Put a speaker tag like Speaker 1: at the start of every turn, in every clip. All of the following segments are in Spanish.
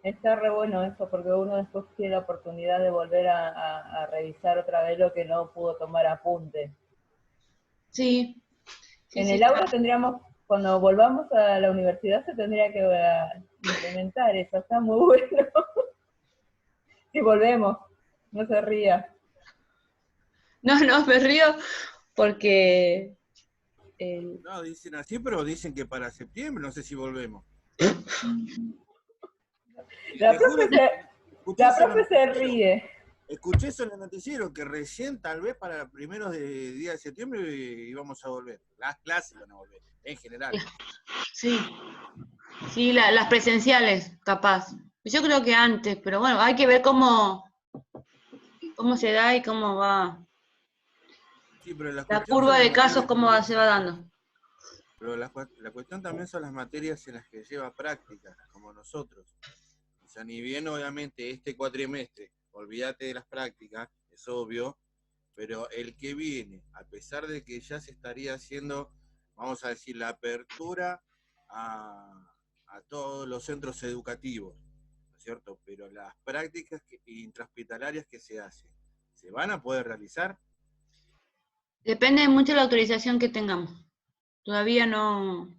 Speaker 1: Está re bueno eso, porque uno después tiene la oportunidad de volver a revisar otra vez lo que no pudo tomar apunte.
Speaker 2: Sí, sí,
Speaker 1: En
Speaker 2: sí,
Speaker 1: el
Speaker 2: está.
Speaker 1: aula tendríamos, cuando volvamos a la universidad se tendría que implementar eso, está muy bueno. Si volvemos, no se ría.
Speaker 2: No, no, me río porque
Speaker 3: No, dicen así, pero dicen que para septiembre, no sé si volvemos.
Speaker 1: La
Speaker 3: Te juro
Speaker 1: profe
Speaker 3: que
Speaker 1: se,
Speaker 3: escuché
Speaker 1: la
Speaker 3: eso en el
Speaker 1: profe se
Speaker 3: noticiero.
Speaker 1: ríe.
Speaker 3: Escuché eso en el noticiero, que recién, tal vez para primeros de día de septiembre íbamos a volver. Las clases van a volver, en general.
Speaker 2: sí, sí, las presenciales, capaz. Yo creo que antes, pero bueno, hay que ver cómo se da y cómo va
Speaker 3: Sí, pero la
Speaker 2: la
Speaker 3: cuestión son
Speaker 2: curva
Speaker 3: las
Speaker 2: de casos,
Speaker 3: materias
Speaker 2: cómo se va dando.
Speaker 3: pero la cuestión también son las materias en las que lleva prácticas, como nosotros. O sea, ni bien obviamente este cuatrimestre, olvídate de las prácticas, es obvio, pero el que viene, a pesar de que ya se estaría haciendo, vamos a decir, la apertura a todos los centros educativos, ¿no es cierto? Pero las prácticas intrahospitalarias que se hacen, ¿se van a poder realizar?
Speaker 2: Depende mucho de la autorización que tengamos. Todavía no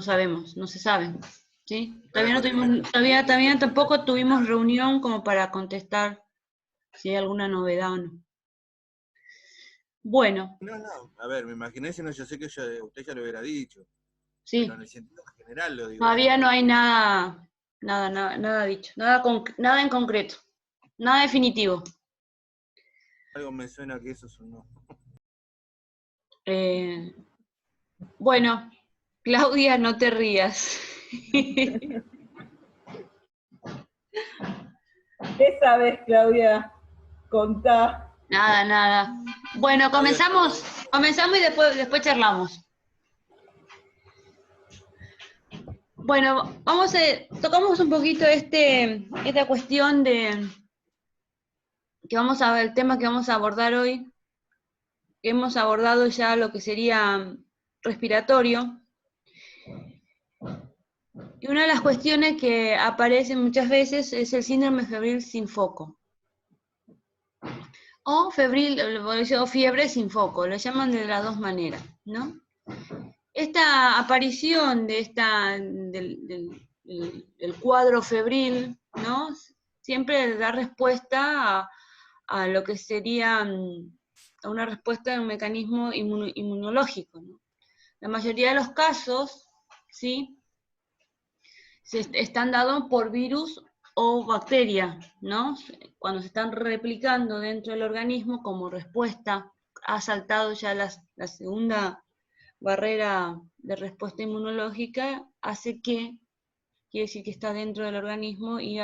Speaker 2: sabemos, no se sabe. ¿Sí?
Speaker 3: Para
Speaker 2: Todavía tampoco tuvimos reunión como para contestar si hay alguna novedad o no. Bueno,
Speaker 3: No, a ver, me imaginé, si no, yo sé que usted ya lo hubiera dicho, pero en
Speaker 2: sí,
Speaker 3: el sentido general lo digo yo.
Speaker 2: todavía no hay nada dicho, nada en concreto, nada definitivo.
Speaker 3: Algo me suena que eso es un no.
Speaker 2: Bueno, Claudia, no te rías.
Speaker 1: ¿Qué sabes, Claudia? Contá.
Speaker 2: Nada. Bueno,
Speaker 3: Claudia,
Speaker 2: comenzamos y después charlamos. Bueno, tocamos un poquito esta cuestión de el tema que vamos a abordar hoy, que hemos abordado ya lo que sería respiratorio. Y una de las cuestiones que aparecen muchas veces es el síndrome febril sin foco. O fiebre sin foco, lo llaman de las dos maneras, ¿no? Esta aparición del cuadro febril, ¿no? Siempre da respuesta a lo que sería a una respuesta de un mecanismo inmunológico, ¿no? La mayoría de los casos, ¿sí? Están dados por virus o bacteria, ¿no? Cuando se están replicando dentro del organismo como respuesta, ha saltado ya la segunda barrera de respuesta inmunológica, quiere decir que está dentro del organismo y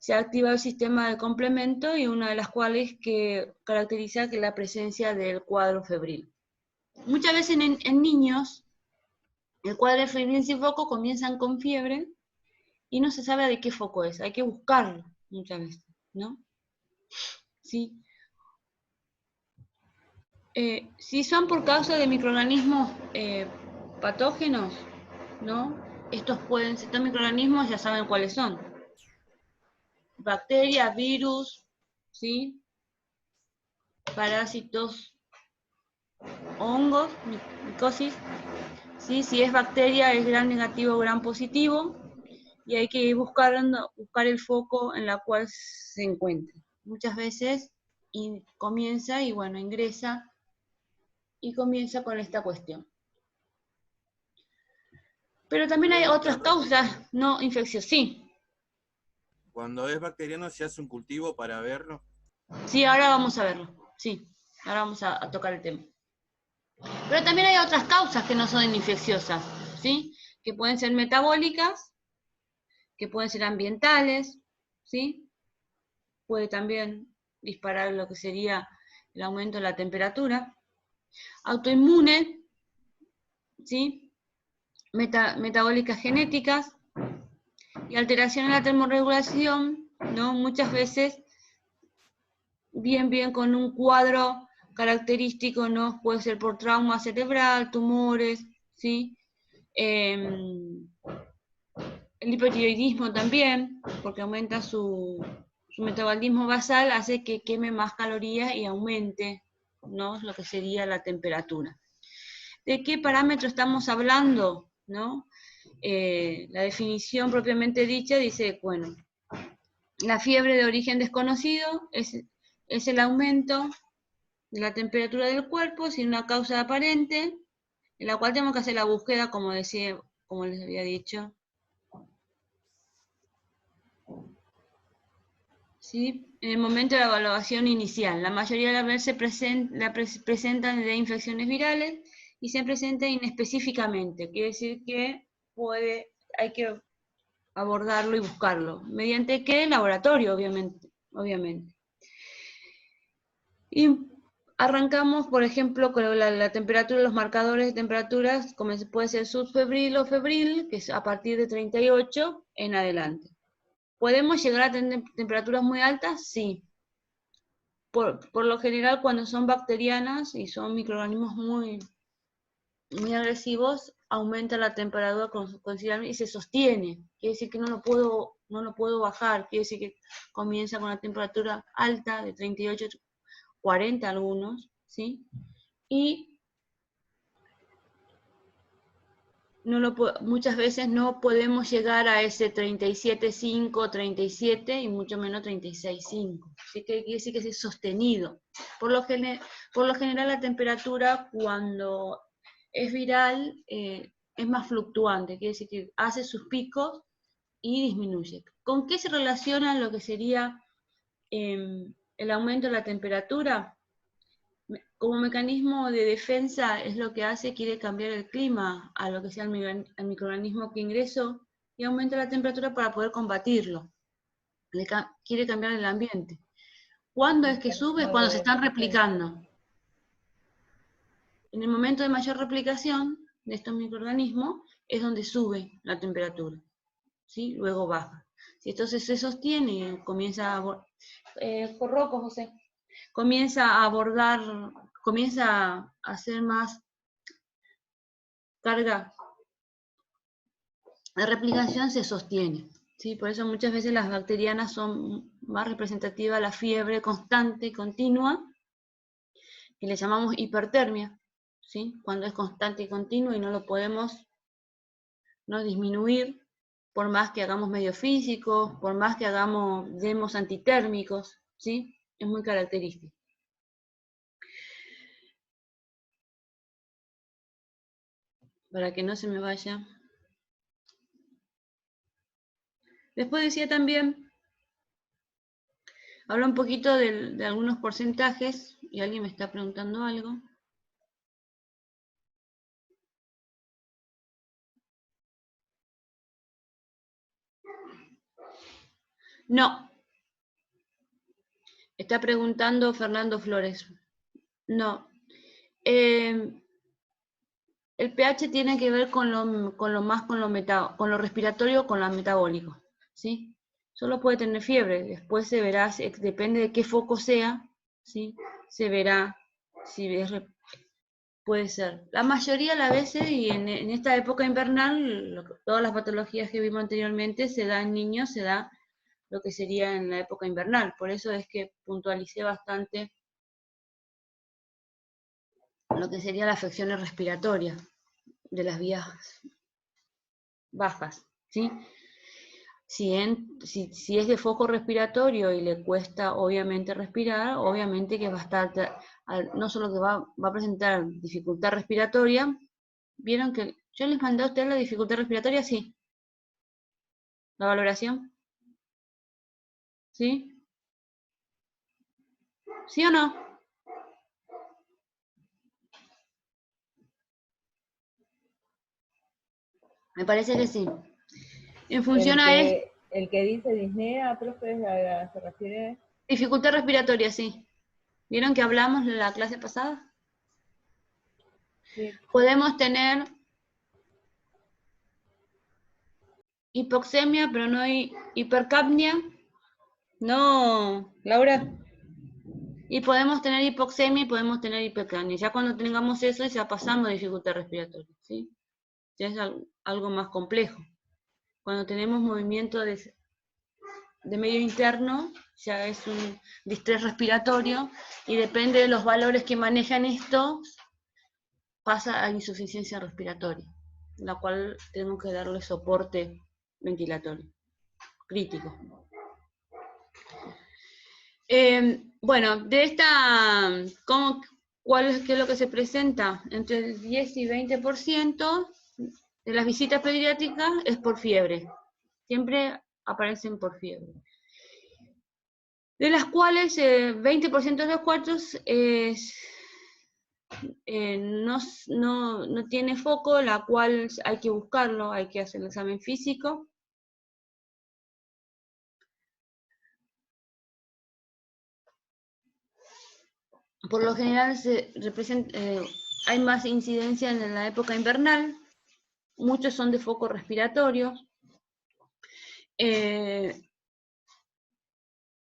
Speaker 2: se ha activado el sistema de complemento, y una de las cuales que caracteriza que la presencia del cuadro febril. Muchas veces en niños, el cuadro febril sin foco comienzan con fiebre y no se sabe de qué foco es, hay que buscarlo muchas veces, ¿no? ¿Sí? Si son por causa de microorganismos patógenos, ¿no? Estos microorganismos ya saben cuáles son. Bacterias, virus, ¿sí? Parásitos, hongos, micosis. ¿Sí? Si es bacteria es gram negativo o gram positivo, y hay que buscar el foco en la cual se encuentra. Muchas veces ingresa y comienza con esta cuestión. Pero también hay otras causas no infecciosas. Sí.
Speaker 3: Cuando es bacteriano se hace un cultivo para verlo.
Speaker 2: Sí, ahora vamos a verlo. Sí, ahora vamos a tocar el tema. Pero también hay otras causas que no son infecciosas, ¿sí? Que pueden ser metabólicas, que pueden ser ambientales, ¿sí? Puede también disparar lo que sería el aumento de la temperatura. Autoinmune, ¿sí? Metabólicas genéticas y alteración en la termorregulación, ¿no? Muchas veces bien con un cuadro característico, ¿no? Puede ser por trauma cerebral, tumores, ¿sí? El hipotiroidismo también, porque aumenta su metabolismo basal, hace que queme más calorías y aumente, ¿no?, lo que sería la temperatura. ¿De qué parámetro estamos hablando? ¿No? La definición propiamente dicha dice, bueno, la fiebre de origen desconocido es el aumento de la temperatura del cuerpo sin una causa aparente, en la cual tenemos que hacer la búsqueda, como les había dicho. ¿Sí? En el momento de la evaluación inicial, la mayoría de las veces presentan de infecciones virales y se presentan inespecíficamente, quiere decir que hay que abordarlo y buscarlo. ¿Mediante qué? Laboratorio, obviamente. Y arrancamos, por ejemplo, con la temperatura, los marcadores de temperaturas, como puede ser subfebril o febril, que es a partir de 38 en adelante. ¿Podemos llegar a tener temperaturas muy altas? Sí. Por lo general, cuando son bacterianas y son microorganismos muy, muy agresivos, aumenta la temperatura considerablemente y se sostiene. Quiere decir que no lo puedo bajar. Quiere decir que comienza con una temperatura alta de 38, 40 algunos, ¿sí? Y muchas veces no podemos llegar a ese 37,5, 37 y mucho menos 36,5. Así que quiere decir que es sostenido. Por lo general la temperatura cuando es viral es más fluctuante, quiere decir que hace sus picos y disminuye. ¿Con qué se relaciona lo que sería el aumento de la temperatura? Como mecanismo de defensa es lo que hace, quiere cambiar el clima a lo que sea el microorganismo que ingresó y aumenta la temperatura para poder combatirlo. Quiere cambiar el ambiente. ¿Cuándo es que sube? Cuando se están replicando. En el momento de mayor replicación de estos microorganismos es donde sube la temperatura, ¿sí? Luego baja. Si entonces se sostiene, comienza a hacer más carga de replicación, se sostiene, ¿sí? Por eso muchas veces las bacterianas son más representativas a la fiebre constante y continua, que le llamamos hipertermia, ¿sí? Cuando es constante y continua y no lo podemos disminuir, por más que hagamos medios físicos, por más que demos antitérmicos, ¿sí? Es muy característico. Para que no se me vaya. Después decía también, habla un poquito de algunos porcentajes, y alguien me está preguntando algo. No. Está preguntando Fernando Flores. No. El pH tiene que ver con lo respiratorio, con lo metabólico, ¿sí? Solo puede tener fiebre, después se verá, depende de qué foco sea, ¿sí? Se verá si puede ser. La mayoría de las veces, y en esta época invernal, todas las patologías que vimos anteriormente se da en niños, se da lo que sería en la época invernal. Por eso es que puntualicé bastante lo que serían las afecciones respiratorias de las vías bajas, ¿sí? Si es de foco respiratorio y le cuesta obviamente respirar, obviamente que va a estar, no solo que va a presentar dificultad respiratoria. ¿Vieron que yo les mandé a ustedes la dificultad respiratoria? Sí. ¿La valoración? ¿Sí? ¿Sí o no? Me parece que sí. En función a esto.
Speaker 1: El que dice disnea, profe, se refiere...
Speaker 2: Dificultad respiratoria, sí. ¿Vieron que hablamos en la clase pasada?
Speaker 1: Sí.
Speaker 2: Podemos tener hipoxemia, pero no hay hipercapnia. No, Laura. Y podemos tener hipoxemia y podemos tener hipercapnia. Ya cuando tengamos eso, ya pasamos de dificultad respiratoria, ¿sí? Ya es algo más complejo. Cuando tenemos movimiento de medio interno, ya es un distrés respiratorio, y depende de los valores que manejan esto, pasa a insuficiencia respiratoria, la cual tenemos que darle soporte ventilatorio crítico. Bueno, de esta, ¿qué es lo que se presenta? Entre el 10 y 20% de las visitas pediátricas es por fiebre. Siempre aparecen por fiebre. De las cuales 20% de los cuartos no tiene foco, la cual hay que buscarlo, hay que hacer el examen físico. Por lo general hay más incidencia en la época invernal, muchos son de foco respiratorio. El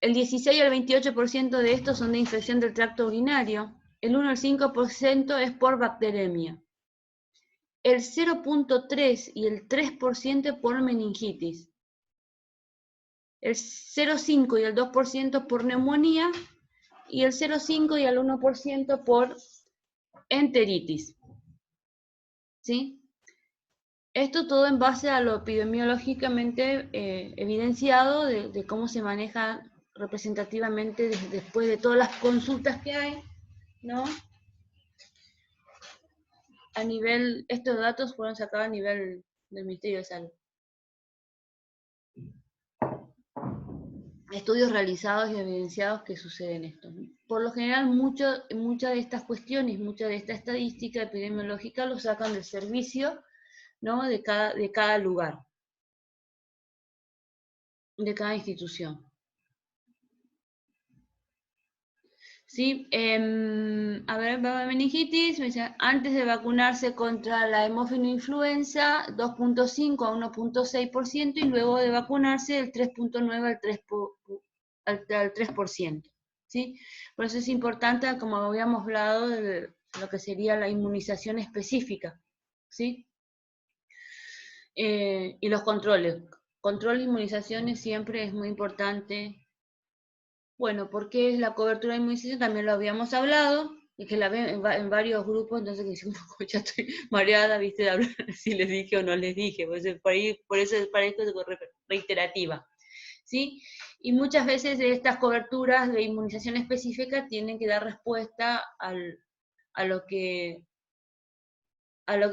Speaker 2: 16 al 28% de estos son de infección del tracto urinario, el 1 al 5% es por bacteremia, el 0.3 y el 3% por meningitis, el 0.5 y el 2% por neumonía, y el 0.5 y el 1% por enteritis. ¿Sí? Esto todo en base a lo epidemiológicamente evidenciado de cómo se maneja representativamente después de todas las consultas que hay, ¿no? A nivel, estos datos fueron sacados a nivel del Ministerio de Salud. Estudios realizados y evidenciados que suceden esto. Por lo general, muchas de estas cuestiones, mucha de esta estadística epidemiológica lo sacan del servicio, ¿no? de cada lugar, de cada institución. ¿Sí? A ver, meningitis, me dice, antes de vacunarse contra la hemófilo-influenza, 2.5 a 1.6%, y luego de vacunarse el 3.9 al 3%. ¿Sí? Por eso es importante, como habíamos hablado, de lo que sería la inmunización específica. ¿Sí? Y los controles. Control de inmunizaciones siempre es muy importante. Bueno, porque la cobertura de inmunización también lo habíamos hablado, y que la ven en varios grupos, entonces ya estoy mareada, viste, de hablar si les dije o no les dije, por eso parezco reiterativa. ¿Sí? Y muchas veces estas coberturas de inmunización específica tienen que dar respuesta a lo que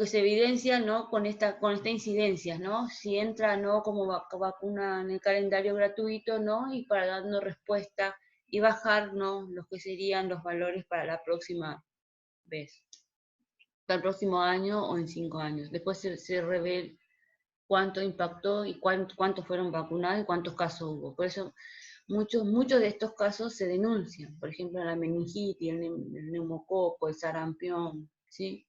Speaker 2: se evidencia, ¿no? con esta incidencia, ¿no? Si entra, ¿no? como vacuna en el calendario gratuito, ¿no? Y para darnos respuesta y bajar, ¿no? los que serían los valores para la próxima vez, para el próximo año o en 5 años. Después se revela cuánto impactó y cuántos fueron vacunados y cuántos casos hubo. Por eso muchos de estos casos se denuncian. Por ejemplo, la meningitis, el neumococo, el sarampión, ¿sí?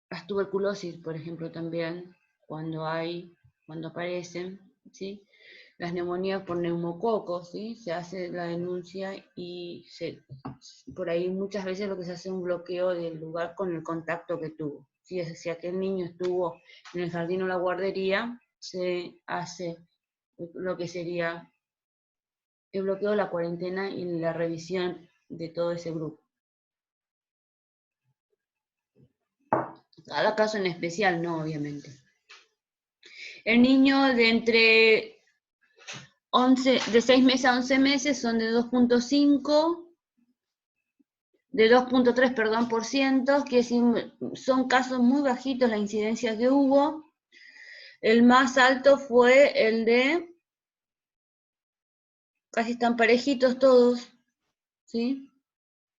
Speaker 2: Las tuberculosis, por ejemplo, también, cuando aparecen, ¿sí? Las neumonías por neumococos, ¿sí? Se hace la denuncia y por ahí muchas veces lo que se hace es un bloqueo del lugar con el contacto que tuvo. ¿Sí? Si aquel niño estuvo en el jardín o la guardería, se hace lo que sería el bloqueo, la cuarentena y la revisión de todo ese grupo. Cada caso en especial, no, obviamente. El niño de 6 meses a 11 meses son de 2.5, de 2.3, perdón, por ciento, que son casos muy bajitos la incidencia que hubo. El más alto fue el de, casi están parejitos todos, ¿sí?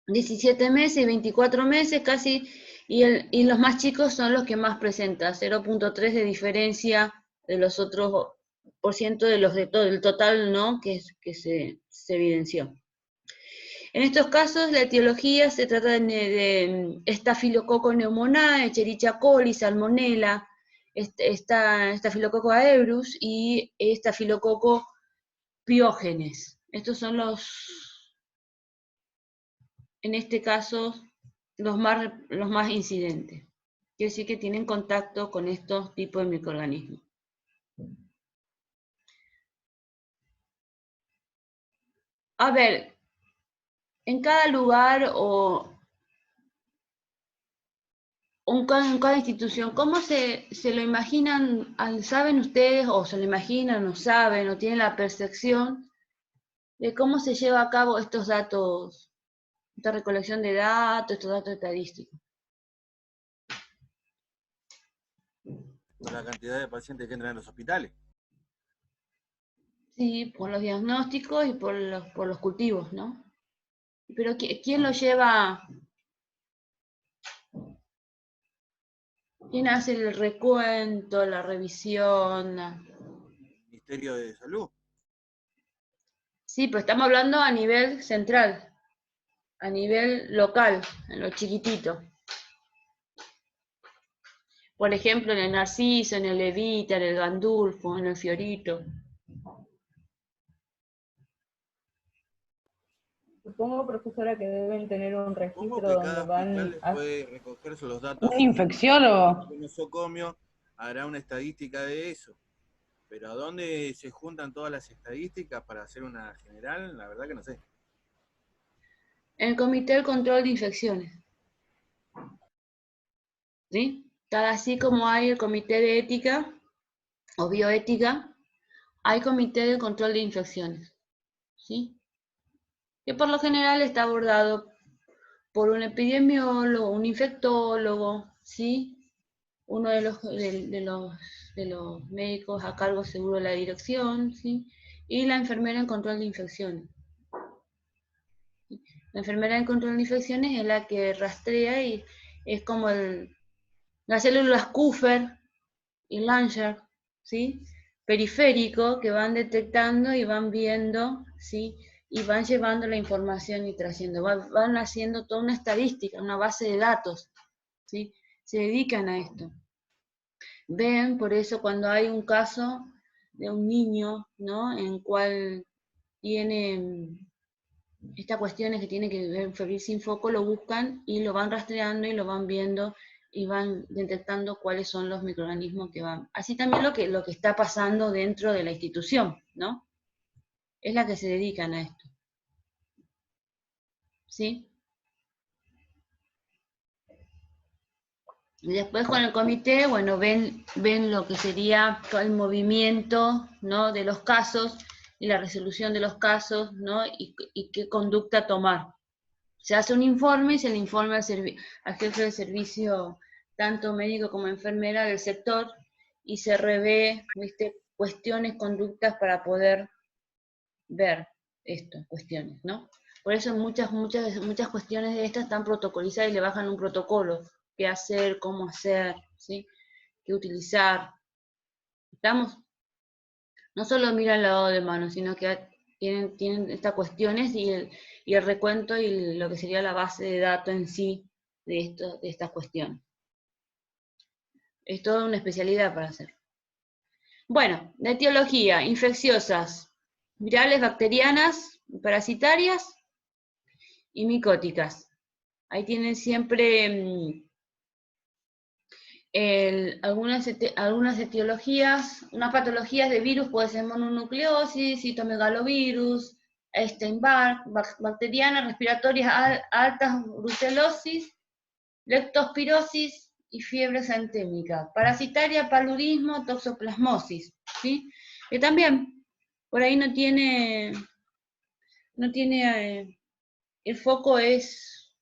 Speaker 2: 17 meses y 24 meses casi, y los más chicos son los que más presentan, 0.3 de diferencia de los otros por ciento de los del total, ¿no? que se evidenció. En estos casos, la etiología se trata de Staphylococcus pneumoniae, Escherichia coli, Salmonella, Staphylococcus aureus y Staphylococcus pyogenes. Estos son en este caso, los más incidentes. quiere decir que tienen contacto con estos tipos de microorganismos. A ver, en cada lugar o en cada institución, ¿cómo se lo imaginan? ¿Saben ustedes o se lo imaginan o saben o tienen la percepción de cómo se lleva a cabo estos datos, esta recolección de datos, estos datos estadísticos?
Speaker 3: Por la cantidad de pacientes que entran en los hospitales.
Speaker 2: Sí, por los diagnósticos y por los cultivos, ¿no? Pero ¿quién lo lleva? ¿Quién hace el recuento, la revisión?
Speaker 3: Ministerio de Salud.
Speaker 2: Sí, pero estamos hablando a nivel central, a nivel local, en lo chiquitito. Por ejemplo, en el Narciso, en el Evita, en el Gandulfo, en el Fiorito.
Speaker 1: Supongo, profesora, que deben tener un
Speaker 3: Supongo
Speaker 1: registro
Speaker 3: que
Speaker 1: donde
Speaker 3: cada
Speaker 1: van
Speaker 3: hospital
Speaker 1: a...
Speaker 3: puede recoger los datos.
Speaker 4: Un infecciólogo.
Speaker 3: Un nosocomio hará una estadística de eso. Pero ¿a dónde se juntan todas las estadísticas para hacer una general? La verdad que no sé.
Speaker 2: En el Comité de Control de Infecciones. ¿Sí? Así como hay el Comité de Ética o Bioética, hay Comité de Control de Infecciones. ¿Sí? Que por lo general está abordado por un epidemiólogo, un infectólogo, ¿sí? Uno de los médicos a cargo seguro de la dirección, ¿sí? Y la enfermera en control de infecciones. La enfermera en control de infecciones es la que rastrea y es como las células Kupfer y Langer, ¿sí? Periférico, que van detectando y van viendo, ¿sí? Y van llevando la información y trayendo, van haciendo toda una estadística, una base de datos, ¿sí? Se dedican a esto. Ven, por eso cuando hay un caso de un niño, ¿no? En cual tiene estas cuestiones que tiene que ver febril sin foco, lo buscan y lo van rastreando y lo van viendo y van detectando cuáles son los microorganismos que van. Así también lo que está pasando dentro de la institución, ¿no? Es la que se dedican a esto. ¿Sí? Y después con el comité, bueno, ven lo que sería el movimiento, ¿no? De los casos y la resolución de los casos, ¿no? Y qué conducta tomar. Se hace un informe y se le informa al jefe de servicio, tanto médico como enfermera del sector, y se revé, ¿viste? Cuestiones, conductas para poder ver esto, cuestiones, ¿no? Por eso muchas cuestiones de estas están protocolizadas y le bajan un protocolo, qué hacer, cómo hacer, ¿sí? Qué utilizar. ¿Estamos? No solo miran el lavado de manos, sino que tienen estas cuestiones y el recuento y lo que sería la base de datos en sí de estas cuestiones. Es toda una especialidad para hacer. Bueno, de etiología, infecciosas, virales, bacterianas, parasitarias y micóticas. Ahí tienen siempre algunas etiologías, unas patologías de virus, puede ser mononucleosis, citomegalovirus, Epstein-Barr, bacterianas, respiratorias, altas brucelosis, leptospirosis y fiebre exantémica, parasitaria, paludismo, toxoplasmosis, ¿sí? Que también por ahí no tiene el foco es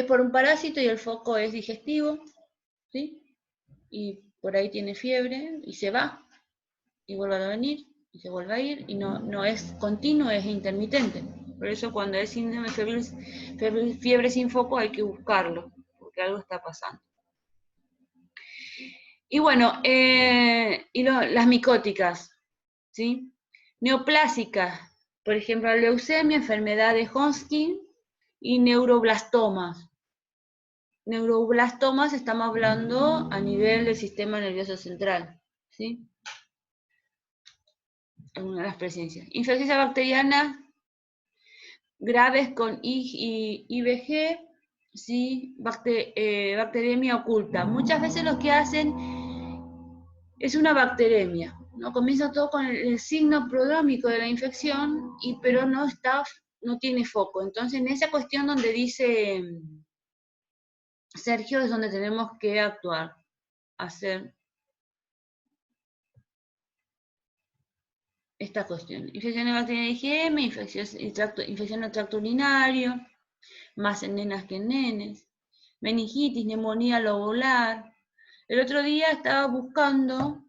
Speaker 2: por un parásito y el foco es digestivo, ¿sí? Y por ahí tiene fiebre y se va, y vuelve a venir, y se vuelve a ir, y no es continuo, es intermitente. Por eso cuando es síndrome de fiebre sin foco hay que buscarlo, porque algo está pasando. Y bueno, las micóticas, ¿sí? Neoplásicas, por ejemplo, leucemia, enfermedad de Hodgkin y neuroblastomas. Neuroblastomas estamos hablando a nivel del sistema nervioso central, ¿sí? Algunas de las presencias. Infecciosas bacterianas graves con IgG, ¿sí? Bacteremia oculta. Muchas veces lo que hacen es una bacteremia, ¿no? Comienza todo con el signo prodrómico de la infección, pero no tiene foco. Entonces, en esa cuestión donde dice Sergio es donde tenemos que actuar, hacer esta cuestión. Infección de bacterias de IgM, infección del tracto urinario, más en nenas que en nenes, meningitis, neumonía lobular. El otro día estaba buscando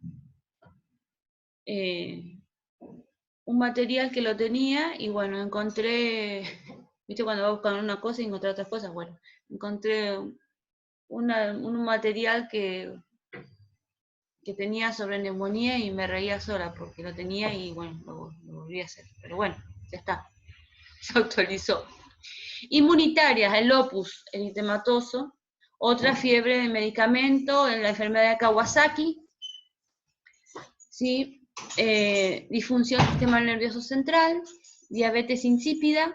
Speaker 2: un material que lo tenía y bueno, encontré, viste cuando vas buscando una cosa y encontré otras cosas, bueno, encontré un material que tenía sobre neumonía y me reía sola porque lo tenía y bueno, lo volví a hacer. Pero bueno, ya está, se actualizó. Inmunitarias, el lupus eritematoso, otra fiebre de medicamento en la enfermedad de Kawasaki, ¿sí? Disfunción del sistema nervioso central, diabetes insípida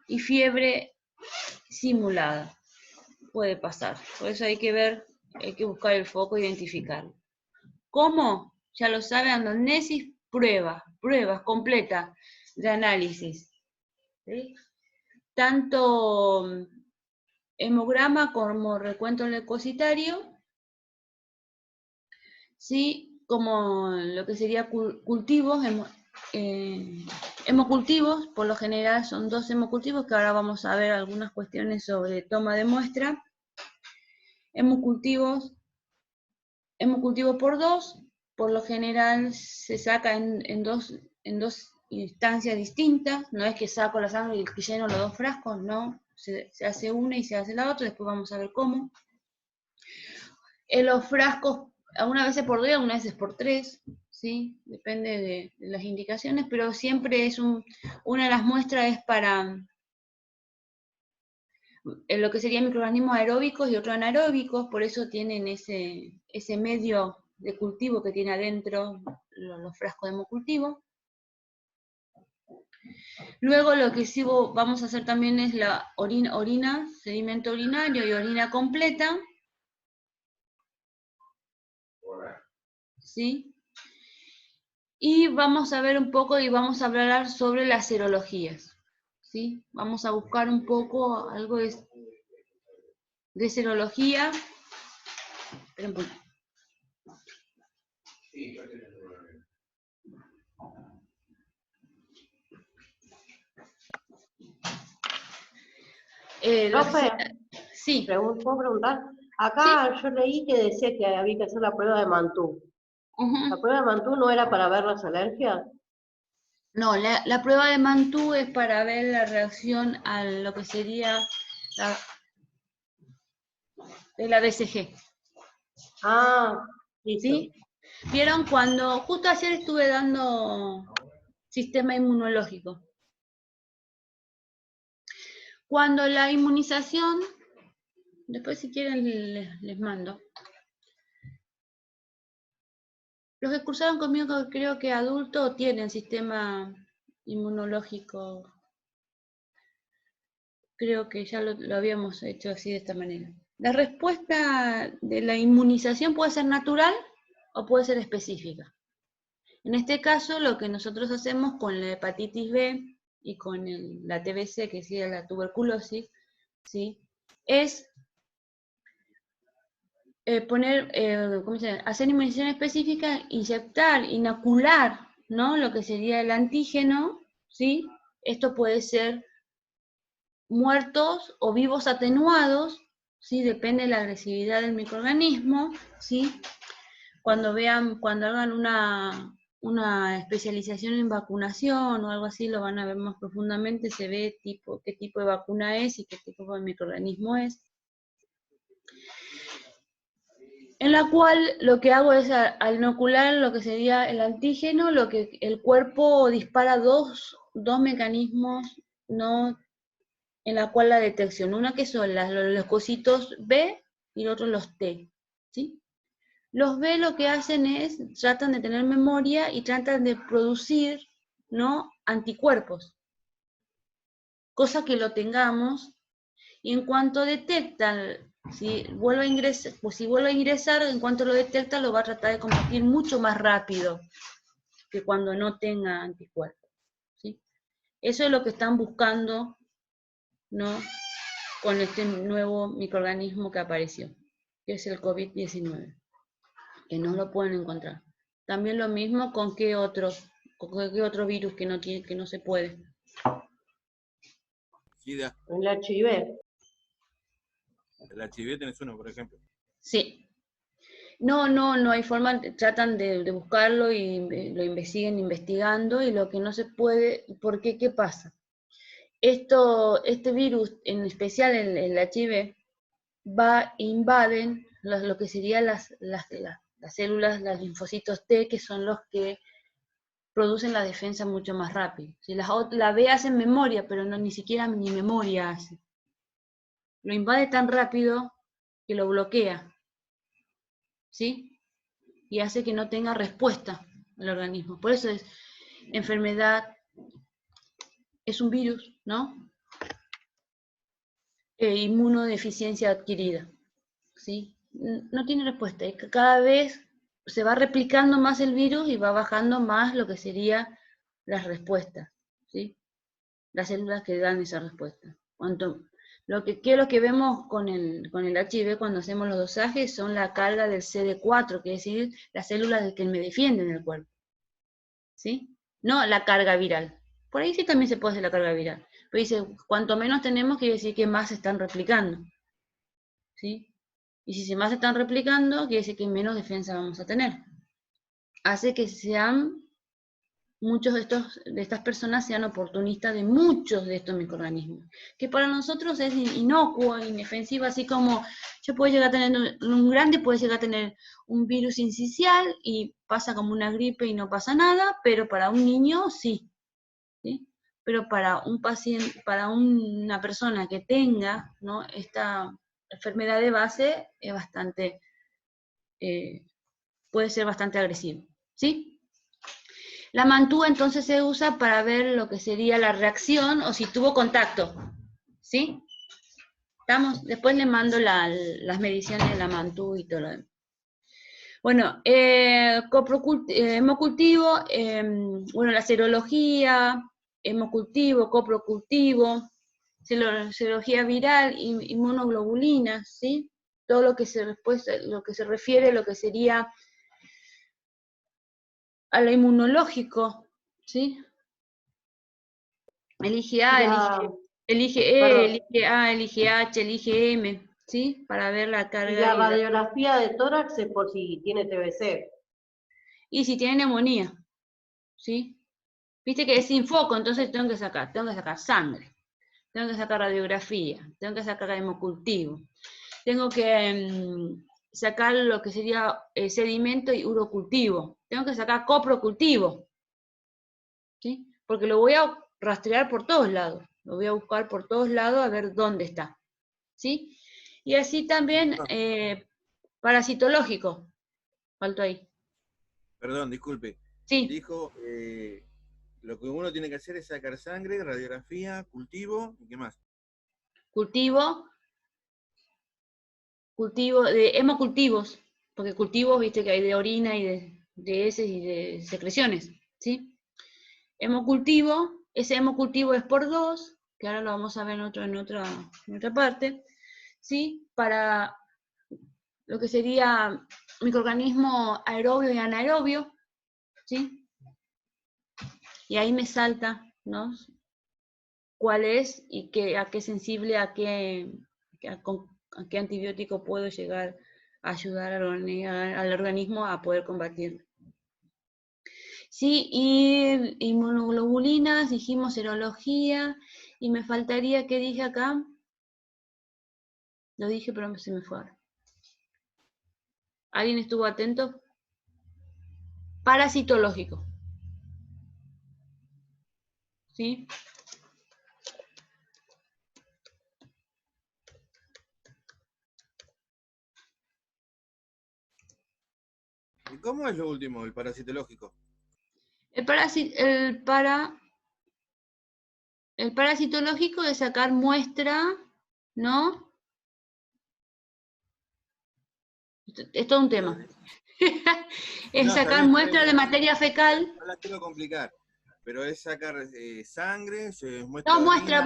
Speaker 2: y fiebre simulada. Puede pasar, por eso hay que buscar el foco e identificarlo. ¿Cómo? Ya lo sabe, anamnesis, pruebas completas de análisis. ¿Sí? Tanto hemograma como recuento leucocitario, ¿sí? Como lo que sería cultivos, hemocultivos, por lo general son 2 hemocultivos, que ahora vamos a ver algunas cuestiones sobre toma de muestra. Hemocultivo por 2, por lo general se saca en dos instancias distintas, no es que saco la sangre y lleno los 2 frascos, no, se hace una y se hace la otra, después vamos a ver cómo. En los frascos, algunas veces por 2 y algunas veces por 3, ¿sí? Depende de las indicaciones, pero siempre es una de las muestras es para lo que serían microorganismos aeróbicos y otros anaeróbicos, por eso tienen ese medio de cultivo que tiene adentro los frascos de hemocultivo. Luego lo que sí vamos a hacer también es la orina, sedimento urinario y orina completa. ¿Sí? Y vamos a ver un poco y vamos a hablar sobre las serologías. ¿Sí? Vamos a buscar un poco algo de serología. Esperen un poco.
Speaker 4: Profe,
Speaker 2: Sí.
Speaker 4: ¿puedo preguntar? Acá ¿sí? Yo leí que decía que había que hacer la prueba de Mantoux. ¿La prueba de Mantoux no era para ver las alergias?
Speaker 2: No, la prueba de Mantoux es para ver la reacción a lo que sería la BCG.
Speaker 4: Ah, listo.
Speaker 2: ¿Sí? ¿Vieron cuando, justo ayer estuve dando sistema inmunológico? Cuando la inmunización, después si quieren les mando. Los que cursaron conmigo, creo que adultos tienen sistema inmunológico. Creo que ya lo habíamos hecho así de esta manera. La respuesta de la inmunización puede ser natural o puede ser específica. En este caso, lo que nosotros hacemos con la hepatitis B y con la TBC, que sería la tuberculosis, ¿sí? Es hacer inmunización específica, inyectar, inocular, ¿no? Lo que sería el antígeno, ¿sí? Esto puede ser muertos o vivos atenuados, ¿sí? Depende de la agresividad del microorganismo, ¿sí? Cuando hagan una especialización en vacunación o algo así, lo van a ver más profundamente, se ve qué tipo de vacuna es y qué tipo de microorganismo es. En la cual lo que hago es al inocular lo que sería el antígeno, lo que el cuerpo dispara dos mecanismos, ¿no? En la cual la detección, una que son los leucocitos B y el otro los T, ¿sí? Los B lo que hacen es, tratan de tener memoria y tratan de producir, ¿no? Anticuerpos, cosa que lo tengamos Y en cuanto detectan, si vuelve a ingresar, en cuanto lo detecta, lo va a tratar de combatir mucho más rápido que cuando no tenga anticuerpos, ¿sí? Eso es lo que están buscando, ¿no?, con este nuevo microorganismo que apareció, que es el COVID-19, que no lo pueden encontrar. También lo mismo con qué otro virus que no se puede.
Speaker 3: SIDA.
Speaker 4: El HIV.
Speaker 3: El HIV tenés uno, por ejemplo.
Speaker 2: Sí. No hay forma, tratan de buscarlo y lo siguen investigando, y lo que no se puede, porque ¿qué pasa? Este virus, en especial el HIV, invaden lo que serían las células, los linfocitos T, que son los que producen la defensa mucho más rápido. Si la B hace memoria, pero no, ni siquiera ni memoria hace. Lo invade tan rápido que lo bloquea, ¿sí? Y hace que no tenga respuesta el organismo. Por eso es enfermedad, es un virus, ¿no? Inmunodeficiencia adquirida, ¿sí? No tiene respuesta. Y cada vez se va replicando más el virus y va bajando más lo que serían las respuestas, ¿sí? Las células que dan esa respuesta. ¿Qué es lo que vemos con el HIV cuando hacemos los dosajes? Son la carga del CD4, que es decir, las células que me defienden el cuerpo, ¿sí? No la carga viral. Por ahí sí también se puede hacer la carga viral. Pero dice, cuanto menos tenemos, quiere decir que más se están replicando, ¿sí? Y si más se están replicando, quiere decir que menos defensa vamos a tener. Hace que muchos de estas personas sean oportunistas de muchos de estos microorganismos, que para nosotros es inocuo, inofensivo, así como yo puedo llegar a tener, un grande puede llegar a tener un virus sincicial y pasa como una gripe y no pasa nada, pero para un niño sí, ¿sí? Pero para un paciente, para una persona que tenga, ¿no?, esta enfermedad de base, es bastante, puede ser bastante agresivo, ¿sí? La mantúa entonces se usa para ver lo que sería la reacción o si tuvo contacto, ¿sí? ¿Estamos? Después le mando las mediciones de la mantúa y todo lo demás. Bueno, hemocultivo, bueno, la serología, hemocultivo, coprocultivo, serología viral, inmunoglobulinas, ¿sí? Todo lo que se refiere a lo que sería a lo inmunológico, ¿sí? Elige A, elige E, elige A, elige H, elige M, ¿sí? Para ver la carga.
Speaker 4: Y la radiografía de tórax es por si tiene TBC.
Speaker 2: Y si tiene neumonía, ¿sí? Viste que es sin foco, entonces tengo que sacar sangre, tengo que sacar radiografía, tengo que sacar hemocultivo, tengo que sacar lo que sería sedimento y urocultivo, tengo que sacar coprocultivo, ¿sí? Porque lo voy a rastrear por todos lados, lo voy a buscar por todos lados a ver dónde está, ¿sí? Y así también parasitológico, faltó ahí.
Speaker 3: Perdón, disculpe.
Speaker 2: Sí.
Speaker 3: Dijo, lo que uno tiene que hacer es sacar sangre, radiografía, cultivo, ¿y qué más?
Speaker 2: Cultivo de hemocultivos, porque cultivos, viste que hay de orina y de heces y de secreciones, ¿sí? Hemocultivo, ese hemocultivo es por 2, que ahora lo vamos a ver en otra parte, ¿sí? Para lo que sería microorganismo aerobio y anaerobio, ¿sí? Y ahí me salta, ¿no?, cuál es y a qué sensible, a qué antibiótico puedo llegar a ayudar al organismo a poder combatirlo. Sí, y inmunoglobulinas, dijimos serología, y me faltaría, ¿qué dije acá? Lo dije, pero se me fue ahora. ¿Alguien estuvo atento? Parasitológico. ¿Sí?
Speaker 3: ¿Y cómo es lo último, el parasitológico?
Speaker 2: El parasitológico es sacar muestra, ¿no? Es todo un tema. Es
Speaker 3: No,
Speaker 2: sacar
Speaker 3: está
Speaker 2: muestras de
Speaker 3: bien.
Speaker 2: materia fecal.
Speaker 3: No la quiero complicar, pero es sacar sangre, muestra
Speaker 2: No,
Speaker 3: de orina.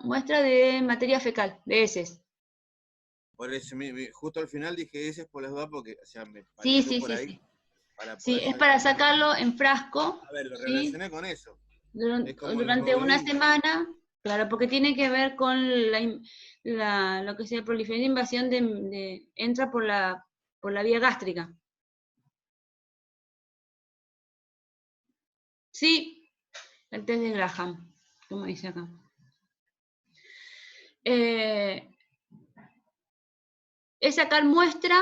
Speaker 2: muestra de materia fecal, de heces.
Speaker 3: Por eso, justo al final dije ese es por las dudas porque, o sea, me
Speaker 2: Sí,
Speaker 3: pareció por ahí.
Speaker 2: sí.
Speaker 3: Para
Speaker 2: Sí,
Speaker 3: poder
Speaker 2: es para sacarlo en frasco.
Speaker 3: A ver, lo
Speaker 2: ¿sí?
Speaker 3: relacioné con eso. Es como la
Speaker 2: Durante una
Speaker 3: hemoglobina.
Speaker 2: semana, claro, porque tiene que ver con lo que sea proliferación de invasión entra por la vía gástrica. Sí, el test de Graham, como dice acá. Es sacar muestra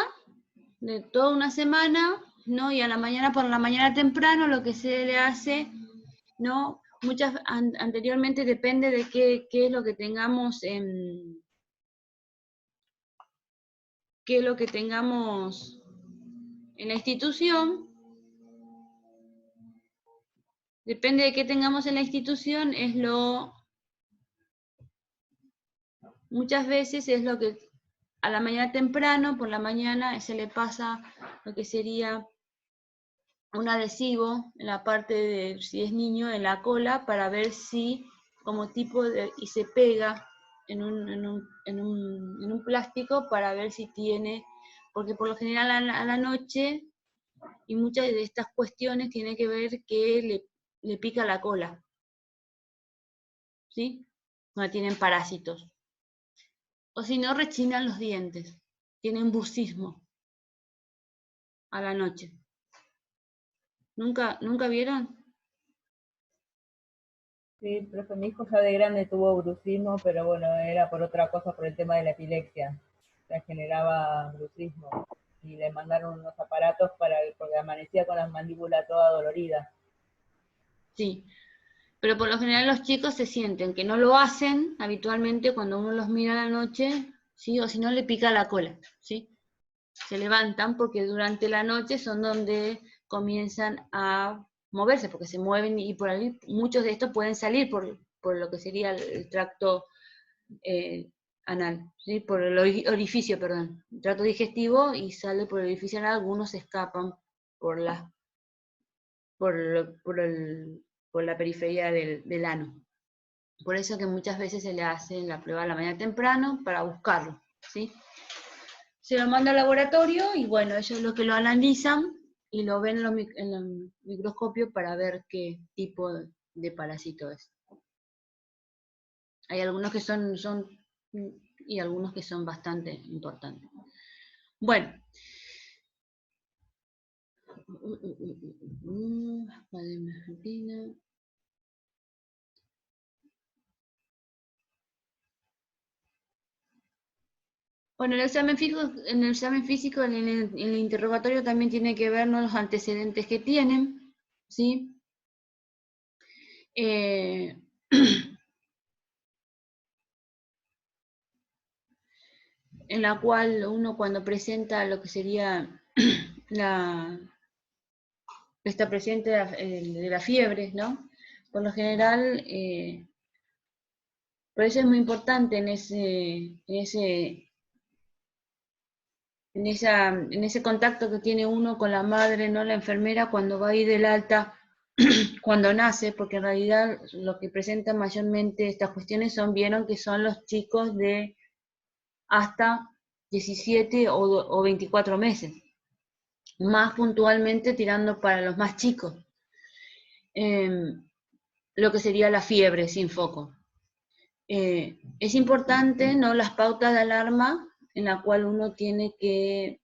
Speaker 2: de toda una semana, ¿no? Y por la mañana temprano, lo que se le hace, ¿no? Anteriormente depende de qué es lo que tengamos en la institución. Depende de qué tengamos en la institución, muchas veces es lo que a la mañana temprano, por la mañana, se le pasa lo que sería un adhesivo en la parte de, si es niño, en la cola, para ver si, y se pega en un plástico para ver si tiene, porque por lo general a la noche, y muchas de estas cuestiones tienen que ver que le pica la cola, ¿sí? Donde tienen parásitos. O si no, rechinan los dientes, tienen brucismo a la noche. ¿Nunca vieron?
Speaker 1: Sí, profe, mi hijo ya de grande tuvo brucismo, pero bueno, era por otra cosa, por el tema de la epilepsia. Le generaba brucismo. Y le mandaron unos aparatos porque amanecía con las mandíbulas toda dolorida.
Speaker 2: Sí, pero por lo general los chicos se sienten que no lo hacen habitualmente cuando uno los mira a la noche, ¿sí? O si no le pica la cola, ¿sí? Se levantan porque durante la noche son donde comienzan a moverse, porque se mueven y por ahí muchos de estos pueden salir por lo que sería el tracto anal, ¿sí? Por el orificio, perdón, el tracto digestivo, y sale por el orificio anal. Algunos escapan por la periferia del ano. Por eso que muchas veces se le hace la prueba a la mañana temprano para buscarlo, ¿sí? Se lo manda al laboratorio y bueno, ellos lo que lo analizan y lo ven en el microscopio para ver qué tipo de parásito es. Hay algunos que son y algunos que son bastante importantes. Bueno. Academia Argentina. Bueno, en el examen físico, en el interrogatorio también tiene que ver, ¿no?, los antecedentes que tienen, ¿sí? En la cual uno, cuando presenta lo que sería está presente de la fiebre, ¿no? Por lo general, por eso es muy importante en ese contacto que tiene uno con la madre, ¿no?, la enfermera, cuando va a ir del alta, cuando nace, porque en realidad lo que presentan mayormente estas cuestiones vieron que son los chicos de hasta 17 o 24 meses, más puntualmente tirando para los más chicos, lo que sería la fiebre sin foco. Es importante, ¿no?, las pautas de alarma en la cual uno tiene que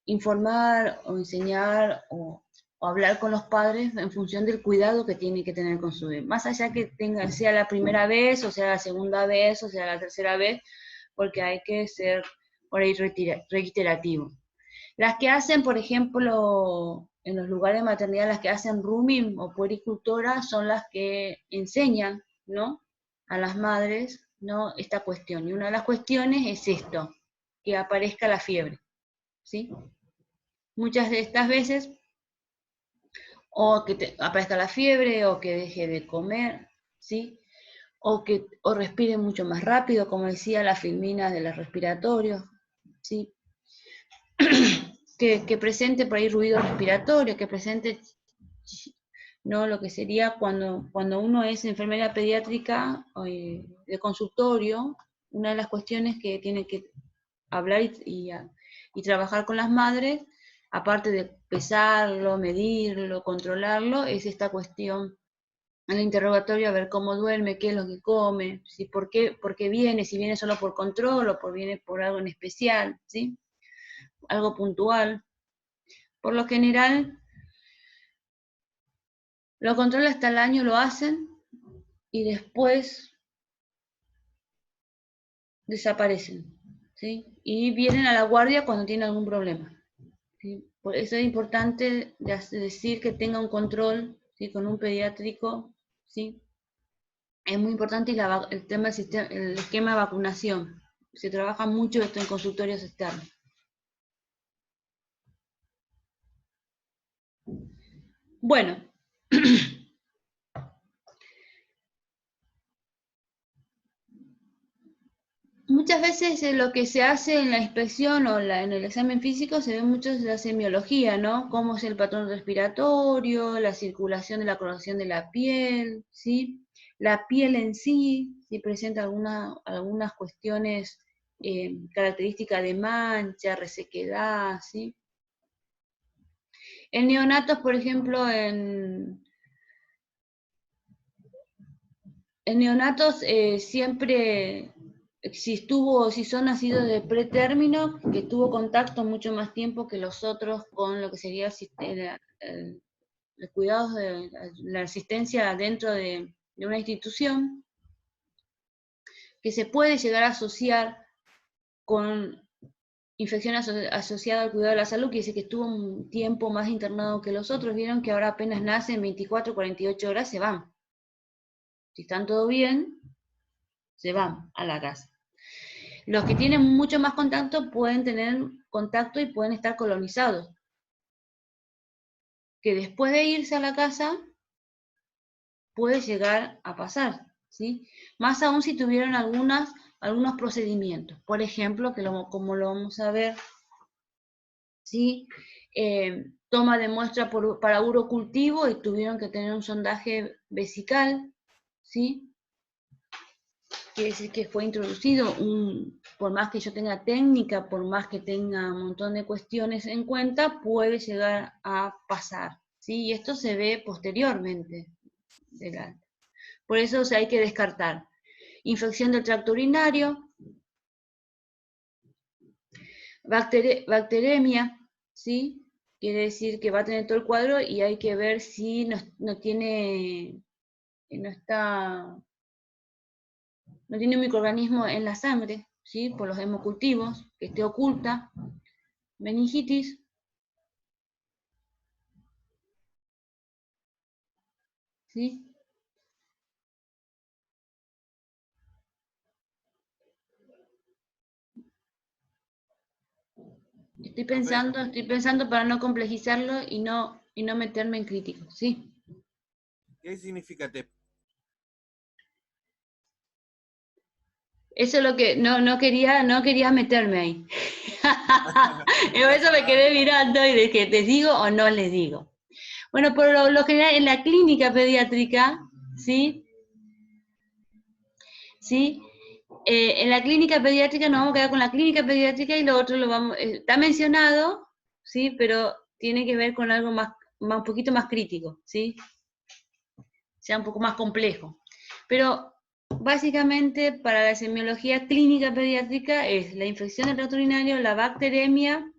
Speaker 2: informar o enseñar o hablar con los padres en función del cuidado que tiene que tener con su bebé. Más allá que sea la primera vez, o sea la segunda vez, o sea la tercera vez, porque hay que ser por ahí reiterativo. Las que hacen, por ejemplo, en los lugares de maternidad, las que hacen rooming o puericultoras son las que enseñan, ¿no?, a las madres, ¿no?, esta cuestión. Y una de las cuestiones es esto, que aparezca la fiebre, ¿sí? Muchas de estas veces, o que aparezca la fiebre, o que deje de comer, ¿sí? o respiren mucho más rápido, como decía la filmina de los respiratorios, ¿sí? que presente por ahí ruido respiratorio, que presente, ¿no? Lo que sería cuando uno es enfermera pediátrica de consultorio, una de las cuestiones que tiene que hablar y trabajar con las madres, aparte de pesarlo, medirlo, controlarlo, es esta cuestión en el interrogatorio, a ver cómo duerme, qué es lo que come, ¿sí? por qué viene, si viene solo por control o viene por algo en especial, ¿sí? Algo puntual. Por lo general, lo controla hasta el año, lo hacen, y después desaparecen, ¿sí? Y vienen a la guardia cuando tienen algún problema, ¿sí? Por eso es importante decir que tenga un control, ¿sí? Con un pediátrico, ¿sí? Es muy importante el tema el esquema de vacunación. Se trabaja mucho esto en consultorios externos. Bueno, muchas veces lo que se hace en la inspección o en el examen físico se ve mucho de la semiología, ¿no? Cómo es el patrón respiratorio, la circulación de la coloración de la piel, ¿sí? La piel en sí, si presenta algunas cuestiones, características de mancha, resequedad, ¿sí? En neonatos, por ejemplo, en neonatos siempre, si son nacidos de pretérmino, que tuvo contacto mucho más tiempo que los otros con lo que sería el cuidado de la asistencia dentro de una institución, que se puede llegar a asociar con infección asociada al cuidado de la salud, que dice que estuvo un tiempo más internado que los otros. Vieron que ahora apenas nacen 24, 48 horas, se van. Si están todo bien, se van a la casa. Los que tienen mucho más contacto pueden tener contacto y pueden estar colonizados. Que después de irse a la casa, puede llegar a pasar, ¿sí? Más aún si tuvieron algunos procedimientos. Por ejemplo, como lo vamos a ver, ¿sí? Toma de muestra para urocultivo y tuvieron que tener un sondaje vesical, ¿sí? Quiere decir que fue introducido, por más que yo tenga técnica, por más que tenga un montón de cuestiones en cuenta, puede llegar a pasar, ¿sí? Y esto se ve posteriormente. Por eso hay que descartar. Infección del tracto urinario, bacteremia, ¿sí? Quiere decir que va a tener todo el cuadro y hay que ver si no tiene un microorganismo en la sangre, ¿sí? Por los hemocultivos, que esté oculta. Meningitis. ¿Sí? Estoy pensando para no complejizarlo y no meterme en críticos, ¿sí?
Speaker 3: ¿Qué significa TEP?
Speaker 2: Eso es lo que no quería meterme ahí. Por eso me quedé mirando y dije, ¿les digo o no les digo? Bueno, por lo general en la clínica pediátrica, ¿sí? ¿Sí? En la clínica pediátrica nos vamos a quedar con la clínica pediátrica y lo otro está mencionado, ¿sí? Pero tiene que ver con algo un poquito más crítico, ¿sí? Sea un poco más complejo. Pero básicamente para la semiología clínica pediátrica es la infección del tracto urinario, la bacteremia,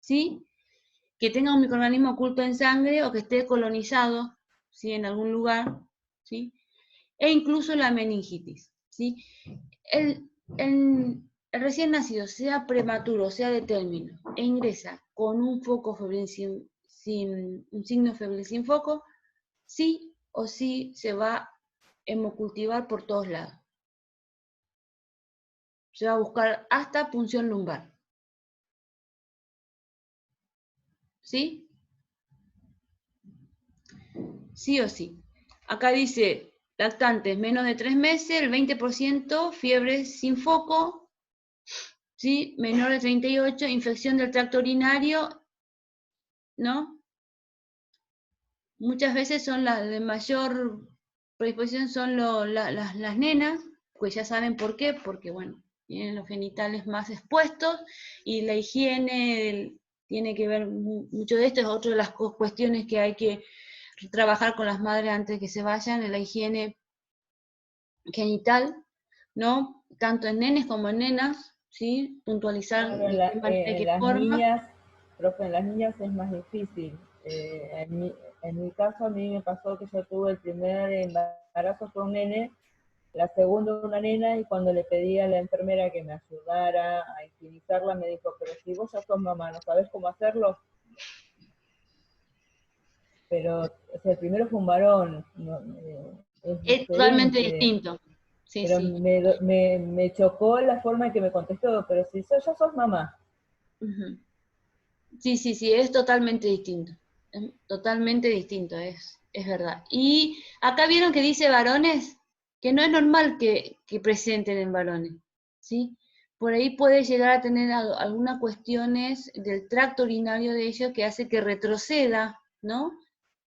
Speaker 2: ¿sí? Que tenga un microorganismo oculto en sangre o que esté colonizado, ¿sí? En algún lugar, ¿sí? E incluso la meningitis, ¿sí? El recién nacido, sea prematuro, sea de término, e ingresa con un foco febril un signo febril sin foco, sí o sí se va a hemocultivar por todos lados. Se va a buscar hasta punción lumbar. ¿Sí? Sí o sí. Acá dice, lactantes menos de 3 meses, el 20% fiebre sin foco, ¿sí? Menor de 38, infección del tracto urinario, ¿no? Muchas veces son las de mayor predisposición son las nenas, pues ya saben por qué, porque bueno, tienen los genitales más expuestos y la higiene tiene que ver mucho de esto, es otra de las cuestiones que hay que trabajar con las madres antes de que se vayan, en la higiene genital, ¿no? Tanto en nenes como en nenas, ¿sí? Puntualizar
Speaker 1: Claro,
Speaker 2: de qué manera y
Speaker 1: en
Speaker 2: qué
Speaker 1: las
Speaker 2: forma.
Speaker 1: niñas, profe, en las niñas es más difícil. En mi caso, a mí me pasó que yo tuve el primer embarazo con un nene, la segunda una nena, y cuando le pedí a la enfermera que me ayudara a higienizarla, me dijo, pero si vos ya sos mamá, ¿no sabés cómo hacerlo? Pero o sea, el primero fue un varón, es
Speaker 2: Es totalmente
Speaker 1: diferente.
Speaker 2: distinto. Sí,
Speaker 1: Pero
Speaker 2: sí.
Speaker 1: me chocó la forma en que me contestó, pero si ya sos mamá.
Speaker 2: Uh-huh. Sí, sí, sí, es totalmente distinto. Es totalmente distinto, es verdad. Y acá vieron que dice varones, que no es normal que presenten en varones, ¿sí? Por ahí puede llegar a tener algunas cuestiones del tracto urinario de ellos que hace que retroceda, ¿no?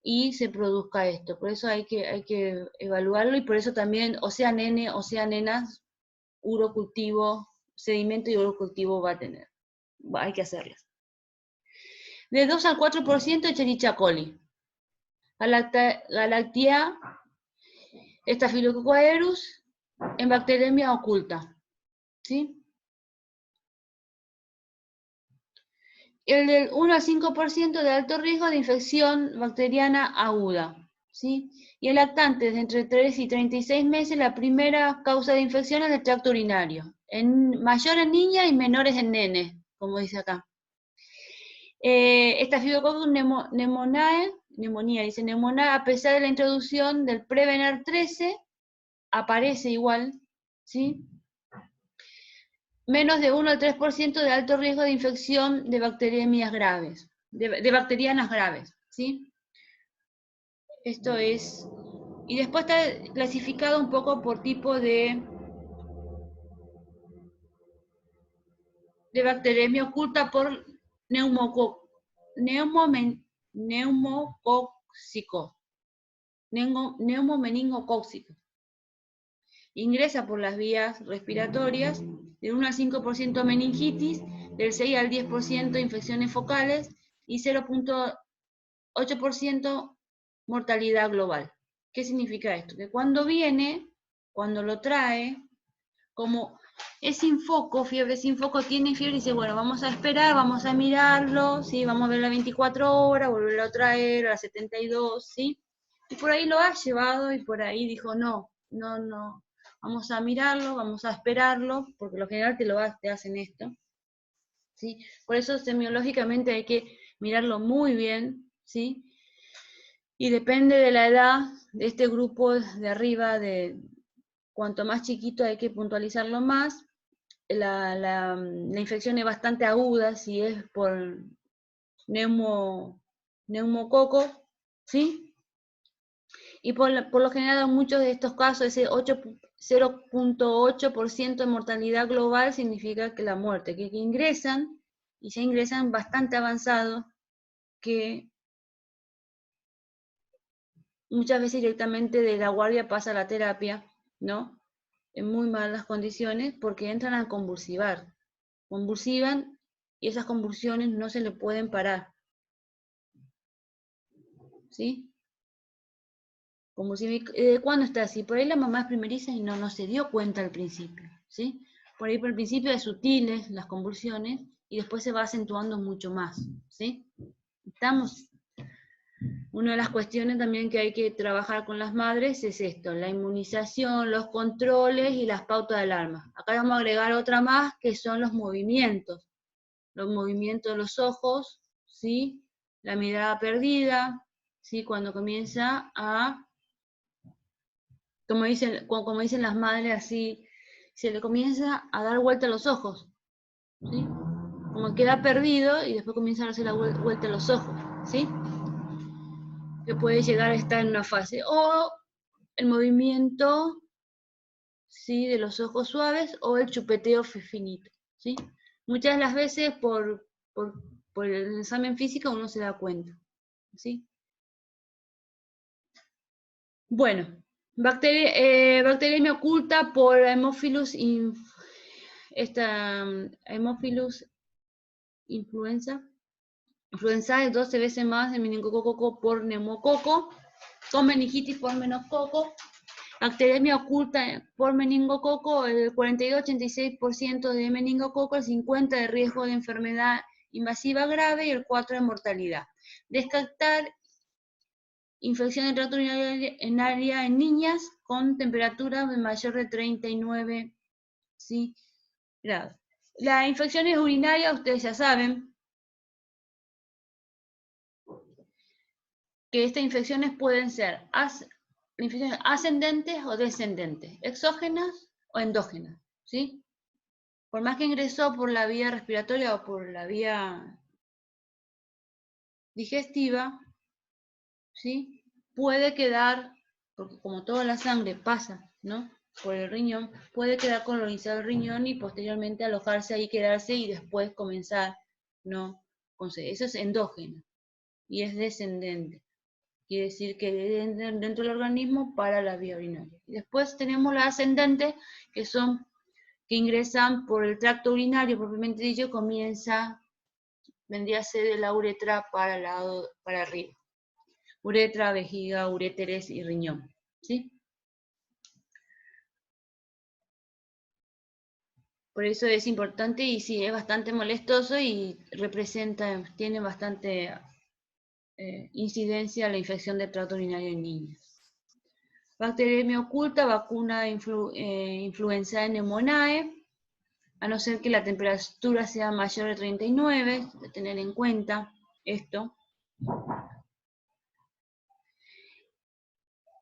Speaker 2: Y se produzca esto. Por eso hay que evaluarlo y por eso también, o sea nene, o sea nenas, urocultivo, sedimento y urocultivo va a tener. Hay que hacerlo. De 2 al 4% Escherichia coli. Galactia, Staphylococcus aureus, en bacteriemia oculta. ¿Sí? El del 1 al 5% de alto riesgo de infección bacteriana aguda. ¿Sí? Y en lactantes de entre 3 y 36 meses, la primera causa de infección es el tracto urinario. Mayor en niñas y menores en nenes, como dice acá. Staphylococcus neumonía, a pesar de la introducción del Prevener 13, aparece igual, ¿sí? Menos de 1 al 3% de alto riesgo de infección de bacteriemias graves, de bacterianas graves, ¿sí? Esto es... Y después está clasificado un poco por tipo de bacteriemia oculta por neumocóxico. Neumomeningocóxico. Ingresa por las vías respiratorias, del 1 al 5% meningitis, del 6 al 10% infecciones focales y 0.8% mortalidad global. ¿Qué significa esto? Que cuando viene, cuando lo trae, como es sin foco, fiebre sin foco, tiene fiebre y dice, bueno, vamos a esperar, vamos a mirarlo, ¿sí? Vamos a ver las 24 horas, volverlo a traer a las 72, ¿sí? Y por ahí lo ha llevado y por ahí dijo, no, vamos a mirarlo, vamos a esperarlo, porque lo general te hacen esto, ¿sí? Por eso semiológicamente hay que mirarlo muy bien, ¿sí? Y depende de la edad de este grupo de arriba, cuanto más chiquito hay que puntualizarlo más. La infección es bastante aguda, si es por neumococo, ¿sí? Y por lo general en muchos de estos casos ese 0.8% de mortalidad global significa que la muerte, que ingresan, y ya ingresan bastante avanzados, que muchas veces directamente de la guardia pasa a la terapia, ¿no? En muy malas condiciones porque entran a convulsivar. Convulsivan y esas convulsiones no se le pueden parar. ¿Sí? ¿Cuándo está así? Por ahí la mamá es primeriza y no se dio cuenta al principio. ¿Sí? Por ahí por el principio es sutiles las convulsiones y después se va acentuando mucho más. ¿Sí? Una de las cuestiones también que hay que trabajar con las madres es esto, la inmunización, los controles y las pautas de alarma. Acá vamos a agregar otra más que son los movimientos de los ojos, ¿sí? La mirada perdida, ¿sí? Cuando comienza a, como dicen las madres así, se le comienza a dar vuelta a los ojos, ¿sí? Como queda perdido y después comienza a darse la vuelta a los ojos, ¿sí? Que puede llegar a estar en una fase. O el movimiento, ¿sí?, de los ojos suaves o el chupeteo finito, ¿sí? Muchas de las veces por el examen físico uno se da cuenta, ¿sí? Bueno, bacteriemia oculta por Haemophilus influenzae 12 veces más de meningococo por neumococo, con meningitis por meningococo. Bacteriemia oculta por meningococo, el 42-86% de meningococo, el 50% de riesgo de enfermedad invasiva grave y el 4% de mortalidad. Descartar infección de tracto urinario en niñas con temperatura mayor de 39, ¿sí?, grados. Las infecciones urinarias, ustedes ya saben que estas infecciones pueden ser infecciones ascendentes o descendentes, exógenas o endógenas, ¿sí? Por más que ingresó por la vía respiratoria o por la vía digestiva, ¿sí?, puede quedar, porque como toda la sangre pasa, ¿no?, por el riñón, puede quedar colonizado el riñón y posteriormente alojarse ahí, quedarse y después comenzar, ¿no? Eso es endógeno y es descendente. Quiere decir que dentro del organismo para la vía urinaria. Y después tenemos las ascendentes, que ingresan por el tracto urinario, propiamente dicho, vendría a ser de la uretra para arriba. Uretra, vejiga, uréteres y riñón, ¿sí? Por eso es importante y sí, es bastante molestoso y tiene bastante incidencia la infección del tracto urinario en niños. Bacteriemia oculta, vacuna de influenza de pneumoniae, a no ser que la temperatura sea mayor de 39, de tener en cuenta esto.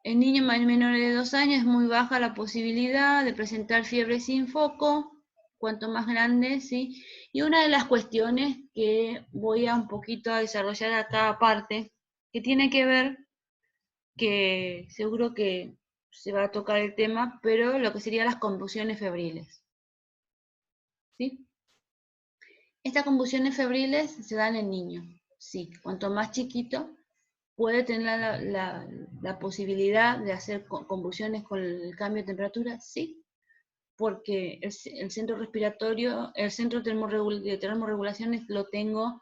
Speaker 2: En niños menores de 2 años es muy baja la posibilidad de presentar fiebre sin foco, cuanto más grande, ¿sí? Y una de las cuestiones que voy a un poquito a desarrollar acá aparte, que tiene que ver, que seguro que se va a tocar el tema, pero lo que serían las convulsiones febriles, ¿sí? Estas convulsiones febriles se dan en niños, sí. Cuanto más chiquito, puede tener la posibilidad de hacer convulsiones con el cambio de temperatura, sí, porque el centro respiratorio, el centro de termorregulaciones lo tengo,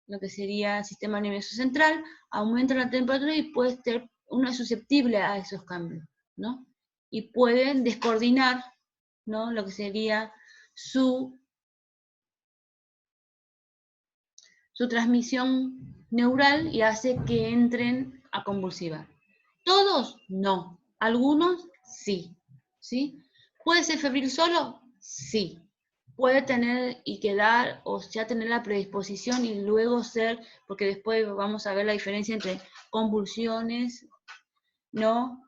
Speaker 2: lo que sería el sistema nervioso central, aumenta la temperatura y uno es susceptible a esos cambios, ¿no? Y pueden descoordinar, ¿no?, lo que sería su transmisión neural y hace que entren a convulsivar. ¿Todos? No. ¿Algunos? Sí. ¿Sí? ¿Puede ser febril solo? Sí. Puede tener y quedar, o ya tener la predisposición y luego ser, porque después vamos a ver la diferencia entre convulsiones, ¿no?,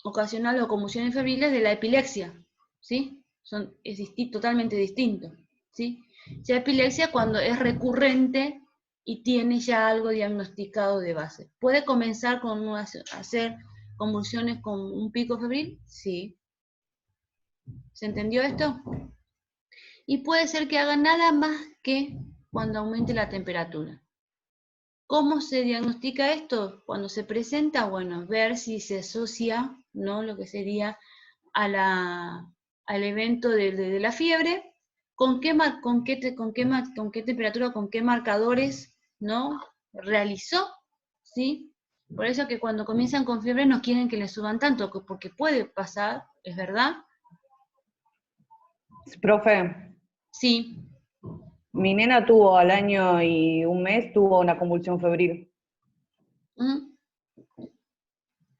Speaker 2: ocasionales o convulsiones febriles de la epilepsia, ¿sí? Es totalmente distinto, ¿sí? Ya epilepsia cuando es recurrente y tiene ya algo diagnosticado de base. ¿Puede comenzar a hacer convulsiones con un pico febril? Sí. ¿Se entendió esto? Y puede ser que haga nada más que cuando aumente la temperatura. ¿Cómo se diagnostica esto? Cuando se presenta, bueno, ver si se asocia, ¿no?, lo que sería al evento de la fiebre, con qué temperatura, con qué marcadores, ¿no?, realizó, ¿sí? Por eso que cuando comienzan con fiebre no quieren que les suban tanto, porque puede pasar, ¿es verdad?
Speaker 5: Profe,
Speaker 2: Sí.
Speaker 5: mi nena tuvo al año y un mes, tuvo una convulsión febril.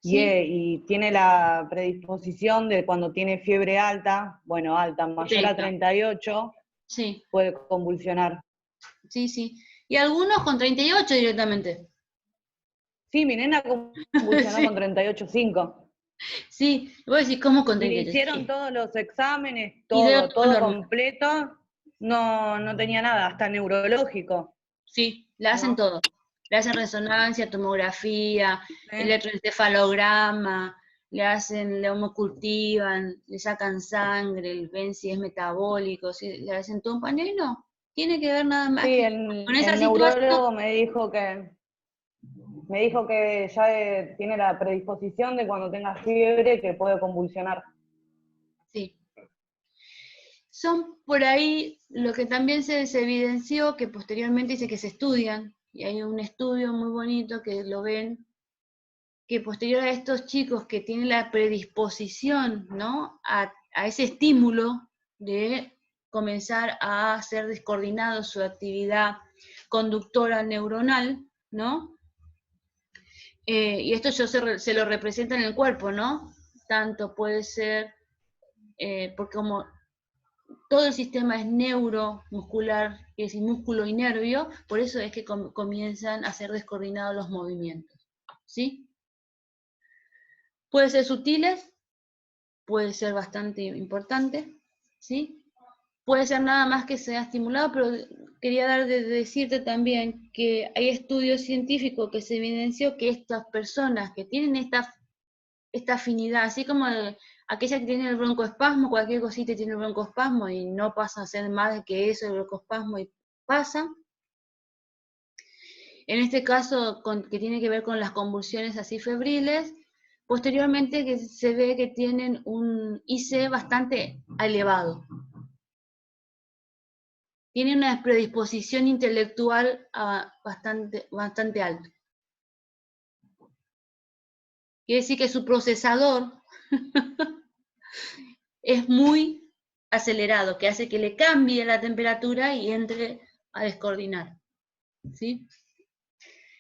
Speaker 2: Sí.
Speaker 5: Y tiene la predisposición de cuando tiene fiebre alta, bueno, alta, mayor a 38,
Speaker 2: sí,
Speaker 5: puede convulsionar.
Speaker 2: Sí, sí. Y algunos con 38 directamente.
Speaker 5: Sí, mi nena convulsionó
Speaker 2: Sí.
Speaker 5: con 38,5.
Speaker 2: Sí, vos decís, ¿cómo con
Speaker 5: Y le
Speaker 2: 38?
Speaker 5: hicieron
Speaker 2: Sí.
Speaker 5: todos los exámenes,
Speaker 2: Y dio
Speaker 5: todo
Speaker 2: normal.
Speaker 5: completo, no tenía nada, hasta neurológico.
Speaker 2: Sí, la hacen
Speaker 5: ¿no?
Speaker 2: todo. Le hacen resonancia, tomografía,
Speaker 5: ¿Sí?
Speaker 2: electroencefalograma, le homocultivan, le sacan sangre, ven si es metabólico, si le hacen todo un panel, no. Tiene que ver nada más
Speaker 5: Sí,
Speaker 2: que con esa
Speaker 5: el
Speaker 2: situación.
Speaker 5: neurólogo me dijo que ya tiene la predisposición de cuando tenga fiebre que puede convulsionar.
Speaker 2: Sí. Son por ahí lo que también se evidenció, que posteriormente dice que se estudian, y hay un estudio muy bonito que lo ven, que posterior a estos chicos que tienen la predisposición, ¿no?, a ese estímulo de comenzar a hacer descoordinado su actividad conductora neuronal, ¿no? Y esto se lo representa en el cuerpo, ¿no? Tanto puede ser, porque como todo el sistema es neuromuscular, es decir, músculo y nervio, por eso es que comienzan a ser descoordinados los movimientos, ¿sí? Puede ser sutiles, puede ser bastante importante, ¿sí? Puede ser nada más que sea estimulado, pero quería decirte también que hay estudios científicos que se evidenció que estas personas que tienen esta afinidad, así como aquella que tiene el broncoespasmo, cualquier cosita tiene el broncoespasmo y no pasa a ser más que eso, el broncoespasmo, y pasa. En este caso, que tiene que ver con las convulsiones así febriles, posteriormente que se ve que tienen un IC bastante elevado. Tienen una predisposición intelectual bastante alta. Quiere decir que su procesador es muy acelerado, que hace que le cambie la temperatura y entre a descoordinar, ¿sí?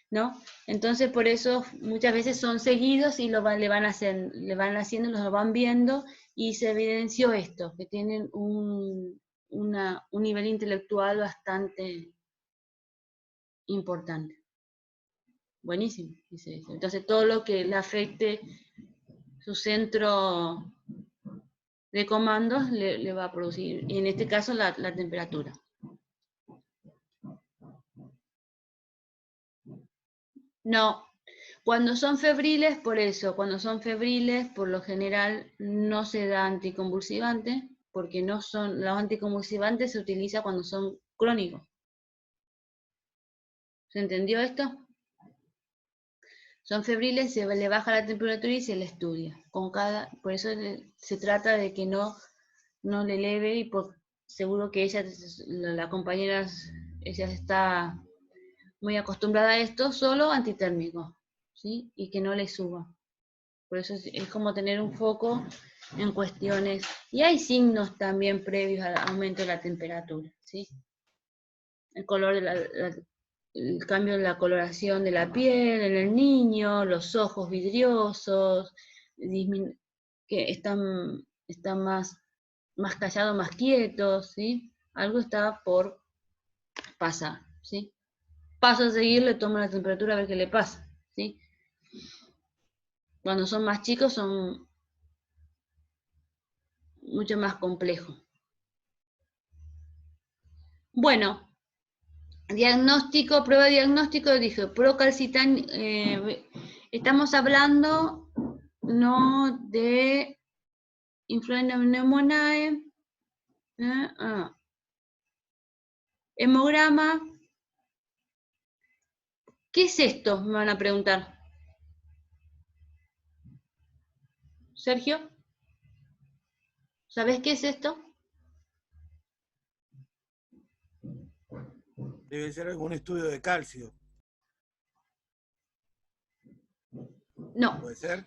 Speaker 2: ¿No? Entonces por eso muchas veces son seguidos y le van haciendo, los van viendo, y se evidenció esto, que tienen un nivel intelectual bastante importante. Buenísimo, dice eso. Entonces todo lo que le afecte su centro de comandos le va a producir, y en este caso la temperatura. No, cuando son febriles, por eso, cuando son febriles, por lo general no se da anticonvulsivante, porque no son, los anticonvulsivantes se utilizan cuando son crónicos. ¿Se entendió esto? Son febriles, se le baja la temperatura y se le estudia. Por eso se trata de que no le eleve, y seguro que la compañera, ella está muy acostumbrada a esto, solo antitérmico, ¿sí? Y que no le suba. Por eso es como tener un foco en cuestiones. Y hay signos también previos al aumento de la temperatura, ¿sí? El color el cambio en la coloración de la piel en el niño, los ojos vidriosos, que están más callados, más quietos, ¿sí? Algo está por pasar, ¿sí? Paso a seguir, le tomo la temperatura a ver qué le pasa, ¿sí? Cuando son más chicos son mucho más complejos. Bueno, diagnóstico, prueba de diagnóstico, dije, procalcitan, estamos hablando no de influenza pneumoniae, hemograma. ¿Qué es esto? Me van a preguntar. Sergio, ¿sabés qué es esto?
Speaker 3: Debe ser algún estudio de calcio.
Speaker 2: No.
Speaker 3: ¿Puede ser?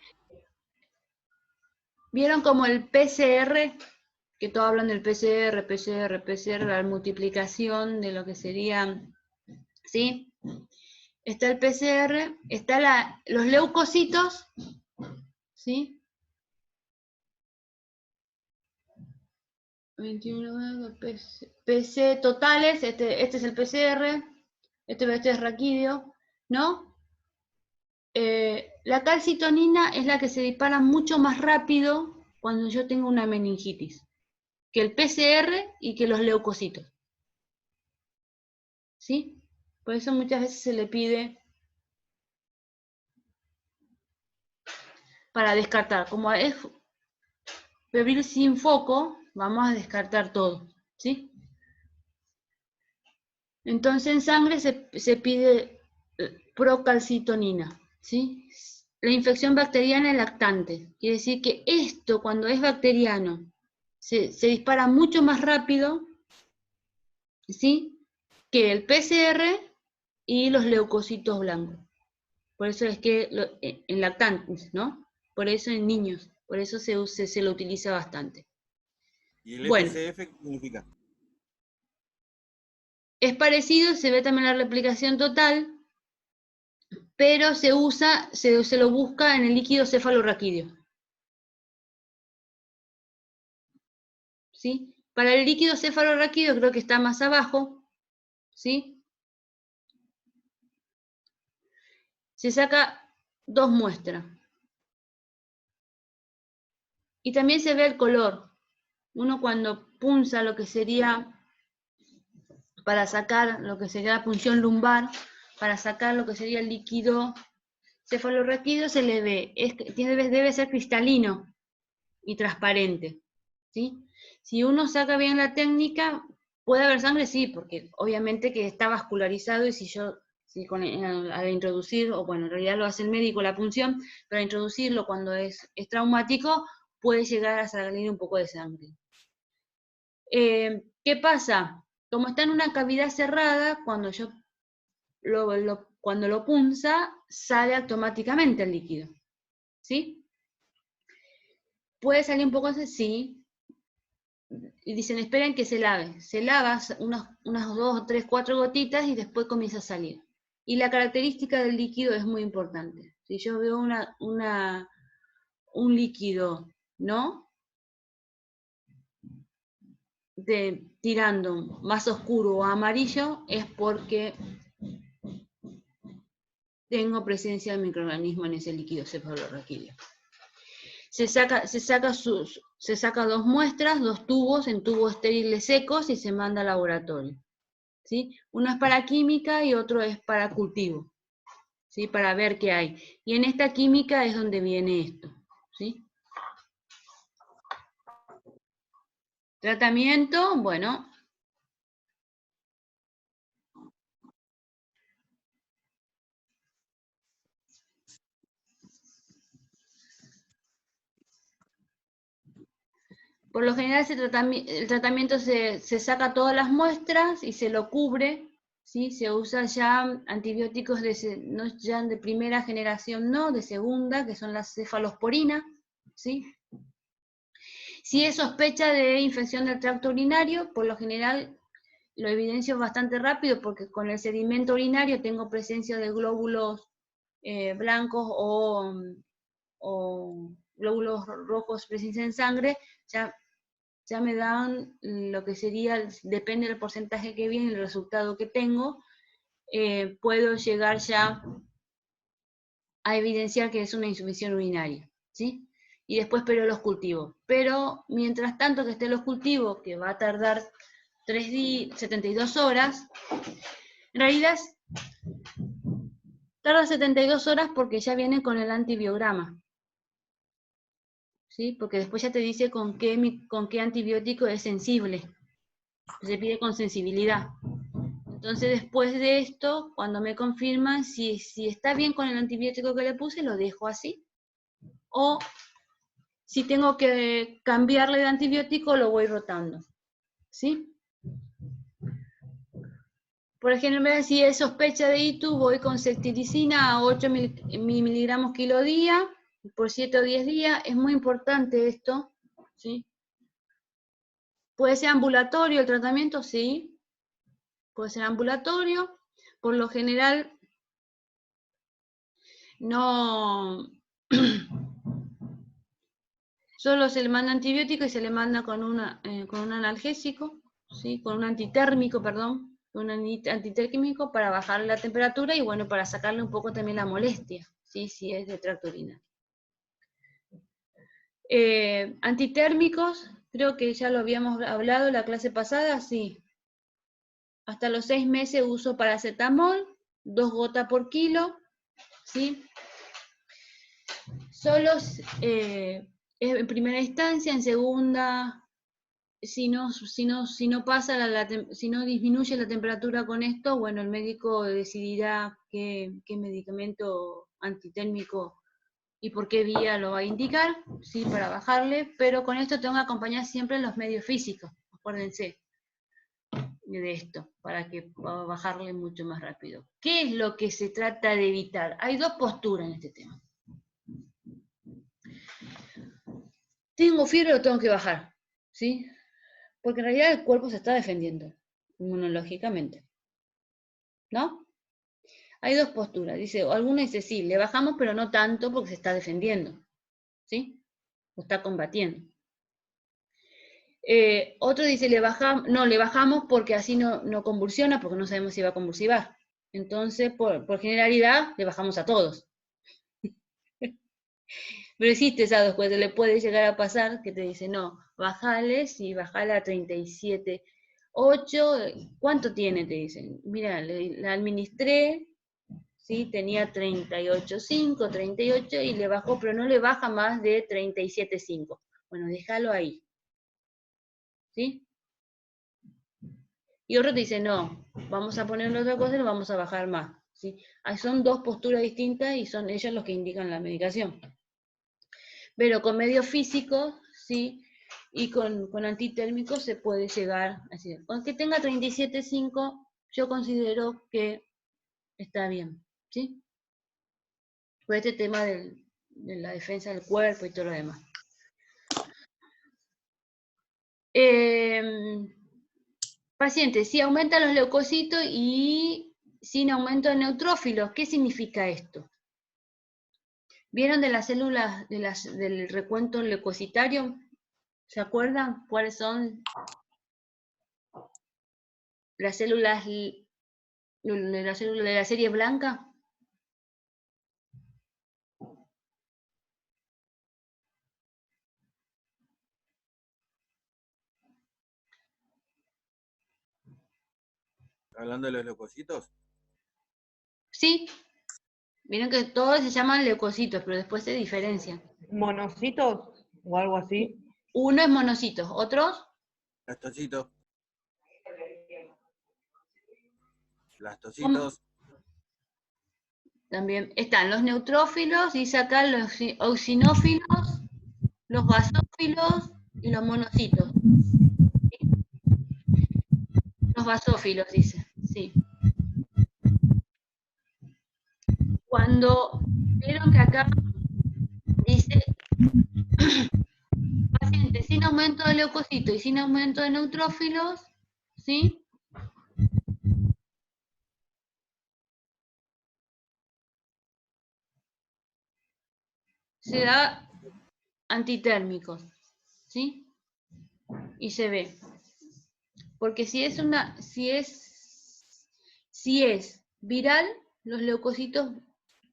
Speaker 2: ¿Vieron como el PCR? Que todos hablan del PCR, la multiplicación de lo que serían, ¿sí? Está el PCR, está los leucocitos, ¿sí? 21 PC totales, este es el PCR, este es raquídeo, ¿no? La calcitonina es la que se dispara mucho más rápido cuando yo tengo una meningitis, que el PCR y que los leucocitos, ¿sí? Por eso muchas veces se le pide para descartar. Como es febril sin foco, vamos a descartar todo, ¿sí? Entonces en sangre se pide procalcitonina, ¿sí? La infección bacteriana es lactante. Quiere decir que esto, cuando es bacteriano, se dispara mucho más rápido, ¿sí?, que el PCR y los leucocitos blancos. Por eso es que en lactantes, ¿no? Por eso en niños, por eso se lo utiliza bastante.
Speaker 3: ¿Y el
Speaker 2: Bueno,
Speaker 3: FCF qué significa?
Speaker 2: es parecido, se ve también la replicación total, pero se lo busca en el líquido cefalorraquídeo. ¿Sí? Para el líquido cefalorraquídeo creo que está más abajo, ¿sí? Se saca 2 muestras. Y también se ve el color. Uno cuando punza lo que sería, para sacar lo que sería la punción lumbar, para sacar lo que sería el líquido cefalorraquídeo, se le ve, debe ser cristalino y transparente, ¿sí? Si uno saca bien la técnica, puede haber sangre, sí, porque obviamente que está vascularizado y si al introducir, o bueno, en realidad lo hace el médico la punción, pero al introducirlo cuando es traumático, puede llegar a salir un poco de sangre. ¿Qué pasa? Como está en una cavidad cerrada, cuando cuando lo punza, sale automáticamente el líquido, ¿sí? Puede salir un poco así, sí. Y dicen, esperen que se lave. Se lava unas 2, 3, 4 gotitas y después comienza a salir. Y la característica del líquido es muy importante. Si yo veo un líquido, ¿no?, tirando más oscuro o amarillo, es porque tengo presencia de microorganismo en ese líquido cefalorraquídeo. Se saca 2 muestras, 2 tubos en tubos estériles secos y se manda al laboratorio, ¿sí? Uno es para química y otro es para cultivo, ¿sí?, para ver qué hay. Y en esta química es donde viene esto, ¿sí? Tratamiento, bueno. Por lo general el tratamiento se saca todas las muestras y se lo cubre, ¿sí? Se usa ya antibióticos no ya de primera generación, no, de segunda, que son las cefalosporinas, ¿sí? Si es sospecha de infección del tracto urinario, por lo general lo evidencio bastante rápido porque con el sedimento urinario tengo presencia de glóbulos blancos o glóbulos rojos presencia en sangre, ya me dan lo que sería, depende del porcentaje que viene, el resultado que tengo, puedo llegar ya a evidenciar que es una insuficiencia urinaria, ¿sí? Y después pero los cultivos. Pero mientras tanto que estén los cultivos, que va a tardar 72 horas, en realidad tarda 72 horas porque ya viene con el antibiograma, ¿sí? Porque después ya te dice con qué antibiótico es sensible. Se pide con sensibilidad. Entonces después de esto, cuando me confirman si está bien con el antibiótico que le puse, lo dejo así. O si tengo que cambiarle de antibiótico, lo voy rotando, ¿sí? Por ejemplo, si es sospecha de ITU, voy con ceftriaxona a 8 miligramos kilo día, por 7 o 10 días. Es muy importante esto, ¿sí? ¿Puede ser ambulatorio el tratamiento? Sí. Puede ser ambulatorio. Por lo general, no... Solo se le manda antibiótico y se le manda con un analgésico, ¿sí? Con un antitérmico, perdón, un antitérmico para bajar la temperatura y bueno, para sacarle un poco también la molestia, ¿sí? Si es de tracto urinario. Antitérmicos, creo que ya lo habíamos hablado en la clase pasada, sí. Hasta los 6 meses uso paracetamol, 2 gotas por kilo, ¿sí? solo en primera instancia, en segunda, si no pasa si no disminuye la temperatura con esto, bueno, el médico decidirá qué medicamento antitérmico y por qué vía lo va a indicar, ¿sí? Para bajarle, pero con esto tengo que acompañar siempre los medios físicos, acuérdense de esto, para que pueda bajarle mucho más rápido. ¿Qué es lo que se trata de evitar? Hay dos posturas en este tema. Tengo fiebre, lo tengo que bajar, ¿sí? Porque en realidad el cuerpo se está defendiendo, inmunológicamente, ¿no? Hay dos posturas, dice, o alguna dice, sí, le bajamos, pero no tanto porque se está defendiendo, ¿sí? O está combatiendo. Otro dice, le bajamos porque así no convulsiona, porque no sabemos si va a convulsivar. Entonces, por generalidad, le bajamos a todos. Pero existe esa después, le puede llegar a pasar que te dice, no, bajale, sí, bajale a 37,8, ¿cuánto tiene? Te dicen, mira, la administré, ¿sí? Tenía 38,5, 38 y le bajó, pero no le baja más de 37,5. Bueno, déjalo ahí, ¿sí? Y otro te dice, no, vamos a ponerle otra cosa y lo vamos a bajar más, ¿sí? Son dos posturas distintas y son ellos los que indican la medicación. Pero con medios físicos, ¿sí? Y con antitérmicos se puede llegar a decir, con que tenga 37,5, yo considero que está bien, ¿sí? Por este tema de la defensa del cuerpo y todo lo demás. Paciente, si aumentan los leucocitos y sin aumento de neutrófilos, ¿qué significa esto? ¿Vieron de las células del recuento leucocitario? ¿Se acuerdan cuáles son las células de la serie blanca?
Speaker 3: ¿Hablando de los leucocitos?
Speaker 2: Sí. Miren que todos se llaman leucocitos, pero después se diferencian.
Speaker 5: ¿Monocitos o algo así?
Speaker 2: Uno es monocitos, ¿otros?
Speaker 3: Blastocitos. Blastocitos.
Speaker 2: También están los neutrófilos, dice acá los eosinófilos, los basófilos y los monocitos. ¿Sí? Los basófilos, dice, sí. Cuando vieron que acá dice paciente sin aumento de leucocitos y sin aumento de neutrófilos, ¿sí? Se da antitérmicos, ¿sí? Y se ve. Porque si es viral, los leucocitos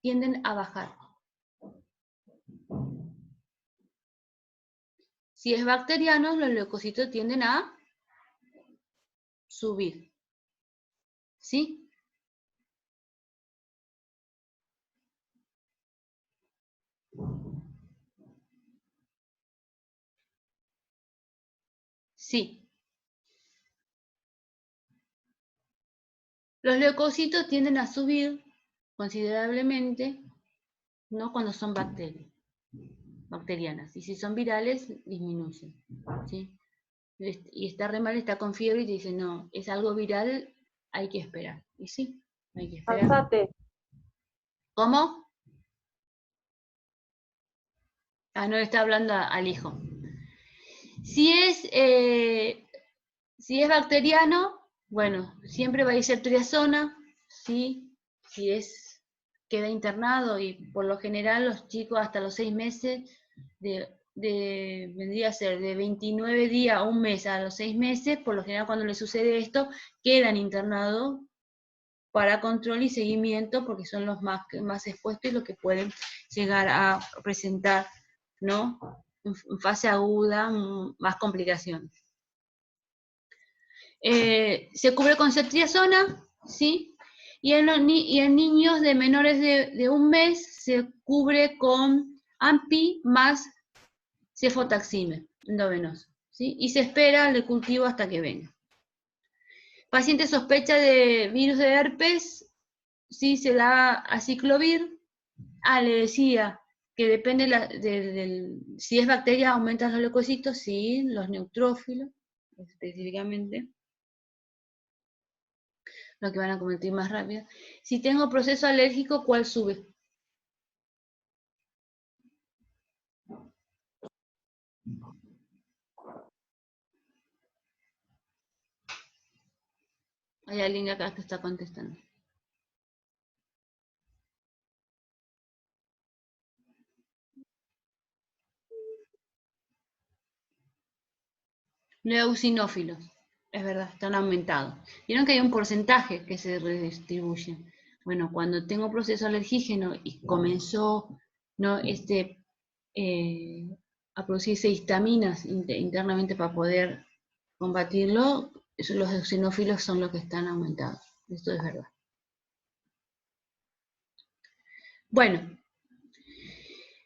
Speaker 2: tienden a bajar. Si es bacteriano, los leucocitos tienden a subir. ¿Sí? Sí. Los leucocitos tienden a subir considerablemente, ¿no? Cuando son bacterianas. Y si son virales, disminuyen. ¿Sí? Y está re mal, está con fiebre y te dice, no, es algo viral, hay que esperar. Y sí, hay que esperar.
Speaker 4: Alzate.
Speaker 2: ¿Cómo? Ah, no le está hablando al hijo. Si es bacteriano, bueno, siempre va a ser triazona, ¿sí? Si queda internado y por lo general los chicos hasta los 6 meses, vendría a ser de 29 días a un mes a los 6 meses, por lo general cuando les sucede esto, quedan internados para control y seguimiento porque son los más expuestos y los que pueden llegar a presentar, ¿no? En fase aguda, más complicaciones. Se cubre con ceftriaxona, ¿sí? Y en niños de menores de un mes se cubre con AMPI más cefotaxime endovenoso, ¿sí? Y se espera el cultivo hasta que venga. Paciente sospecha de virus de herpes, ¿sí? Se da aciclovir. Le decía que depende si es bacteria, aumentan los leucocitos, sí, los neutrófilos, específicamente, los que van a convertir más rápido. Si tengo proceso alérgico, ¿cuál sube? Hay alguien acá que está contestando. Leucinófilos, es verdad, están aumentados. Vieron que hay un porcentaje que se redistribuye. Bueno, cuando tengo proceso alergígeno y comenzó, ¿no? A producirse histaminas internamente para poder combatirlo, los eosinófilos son los que están aumentados. Esto es verdad. Bueno,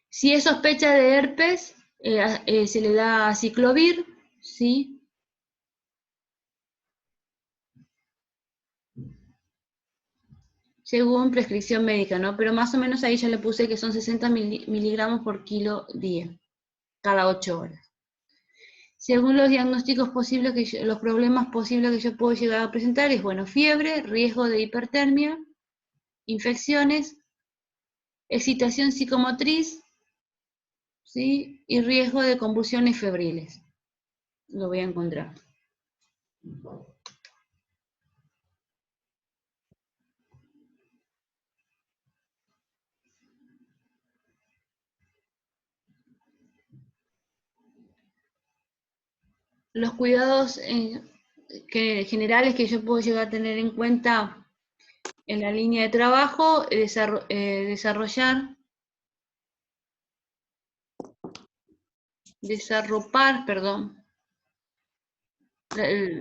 Speaker 2: si es sospecha de herpes, se le da aciclovir, ¿sí? Según prescripción médica, ¿no? Pero más o menos ahí ya le puse que son 60 miligramos por kilo día, cada 8 horas. Según los diagnósticos posibles, los problemas posibles que yo puedo llegar a presentar es, bueno, fiebre, riesgo de hipertermia, infecciones, excitación psicomotriz, ¿sí? Y riesgo de convulsiones febriles. Lo voy a encontrar. Los cuidados generales que yo puedo llegar a tener en cuenta en la línea de trabajo, desarropar,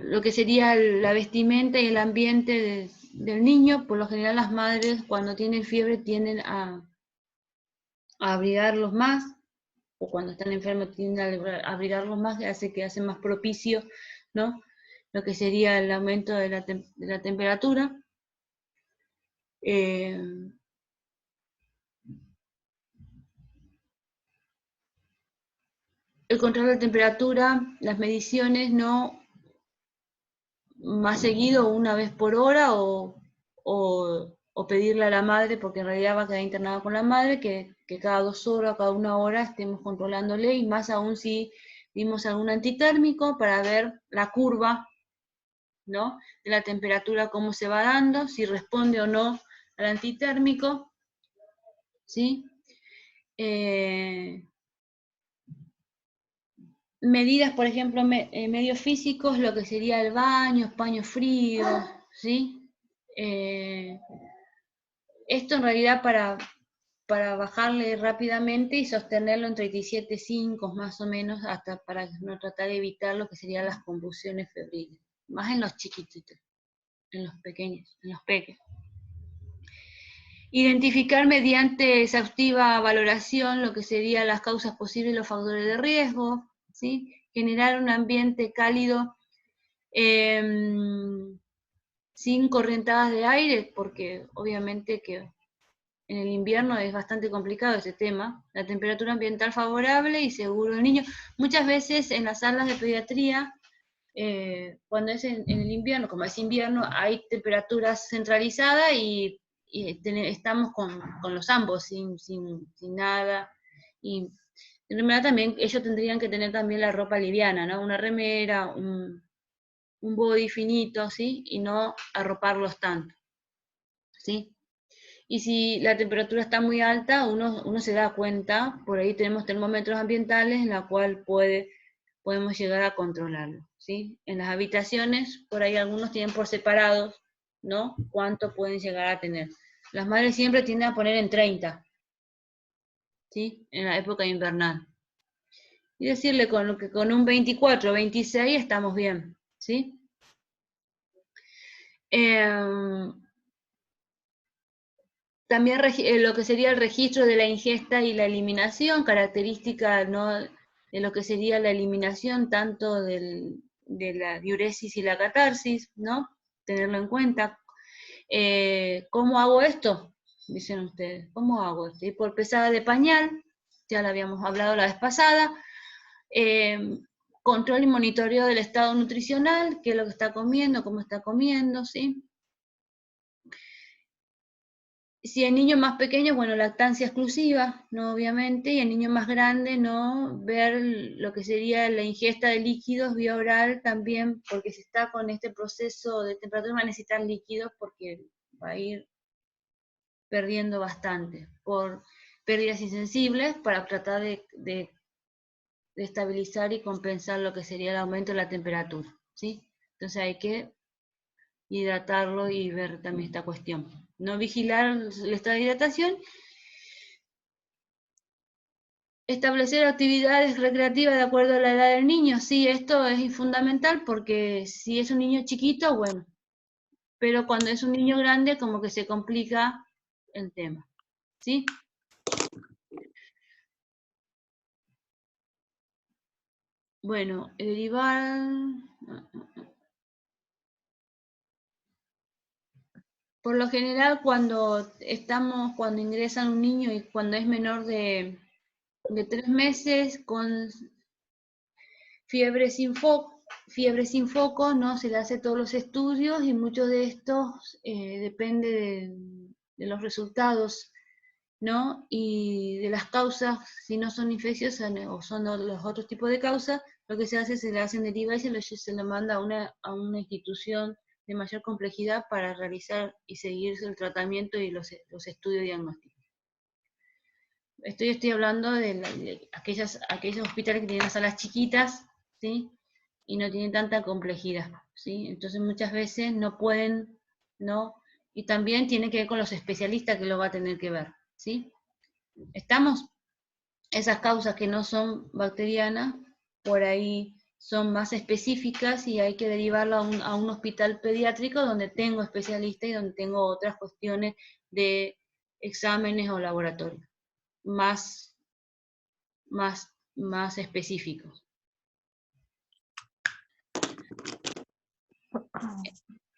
Speaker 2: lo que sería la vestimenta y el ambiente del niño. Por lo general las madres cuando tienen fiebre tienden a abrigarlos más, o cuando están enfermos tienden a abrigarlos más, que hace más propicio, ¿no? Lo que sería el aumento de la temperatura. El control de temperatura, las mediciones, no más seguido, una vez por hora, o pedirle a la madre, porque en realidad va a quedar internada con la madre, que cada 2 horas, cada 1 hora estemos controlándole, y más aún si dimos algún antitérmico para ver la curva, ¿no? De la temperatura, cómo se va dando, si responde o no al antitérmico, ¿sí? Medidas, por ejemplo, medios físicos, lo que sería el baño, paños fríos, ¿sí? Esto en realidad para bajarle rápidamente y sostenerlo en 37,5 más o menos, hasta para no tratar de evitar lo que serían las convulsiones febriles, más en los chiquititos, en los pequeños, en los pequeños. Identificar mediante exhaustiva valoración lo que serían las causas posibles y los factores de riesgo, ¿sí? Generar un ambiente cálido sin corrientadas de aire, porque obviamente que en el invierno es bastante complicado ese tema. La temperatura ambiental favorable y seguro del niño. Muchas veces en las salas de pediatría, cuando es en el invierno, como es invierno, hay temperaturas centralizadas y estamos con los ambos, sin nada. Y en realidad también ellos tendrían que tener también la ropa liviana, ¿no? Una remera, un body finito, ¿sí? Y no arroparlos tanto, ¿sí? Y si la temperatura está muy alta, uno se da cuenta, por ahí tenemos termómetros ambientales en la cual podemos llegar a controlarlo, ¿sí? En las habitaciones, por ahí algunos tienen por separados, ¿no? Cuánto pueden llegar a tener. Las madres siempre tienden a poner en 30, ¿sí? En la época invernal. Y decirle que con un 24, 26 estamos bien, ¿sí? También lo que sería el registro de la ingesta y la eliminación, característica, ¿no?, de lo que sería la eliminación tanto de la diuresis y la catarsis, ¿no? Tenerlo en cuenta. ¿Cómo hago esto? Dicen ustedes, ¿cómo hago esto? Y por pesada de pañal, ya lo habíamos hablado la vez pasada. Control y monitoreo del estado nutricional, qué es lo que está comiendo, cómo está comiendo, ¿sí? Si el niño más pequeño, bueno, lactancia exclusiva, ¿no? Obviamente, y el niño más grande, ¿no? Ver lo que sería la ingesta de líquidos vía oral también, porque si está con este proceso de temperatura va a necesitar líquidos porque va a ir perdiendo bastante por pérdidas insensibles para tratar de estabilizar y compensar lo que sería el aumento de la temperatura, ¿sí? Entonces hay que hidratarlo y ver también esta cuestión. No vigilar el estado de hidratación. Establecer actividades recreativas de acuerdo a la edad del niño. Sí, esto es fundamental porque si es un niño chiquito, bueno, pero cuando es un niño grande como que se complica el tema, ¿sí? Bueno, derivar... Por lo general, cuando ingresan un niño y cuando es menor de 3 meses con fiebre sin foco, ¿no? Se le hace todos los estudios y muchos de estos depende de los resultados, ¿no? Y de las causas, si no son infecciosas o son los otros tipos de causas, lo que se hace es se le hacen derivar y se le manda a una institución de mayor complejidad para realizar y seguir el tratamiento y los estudios diagnósticos. Estoy hablando de aquellos hospitales que tienen las salas chiquitas, ¿sí? Y no tienen tanta complejidad, ¿sí? Entonces muchas veces no pueden, ¿no? Y también tiene que ver con los especialistas que lo va a tener que ver, ¿sí? ¿Estamos? Esas causas que no son bacterianas, por ahí son más específicas y hay que derivarlo a un hospital pediátrico donde tengo especialistas y donde tengo otras cuestiones de exámenes o laboratorios más específicos.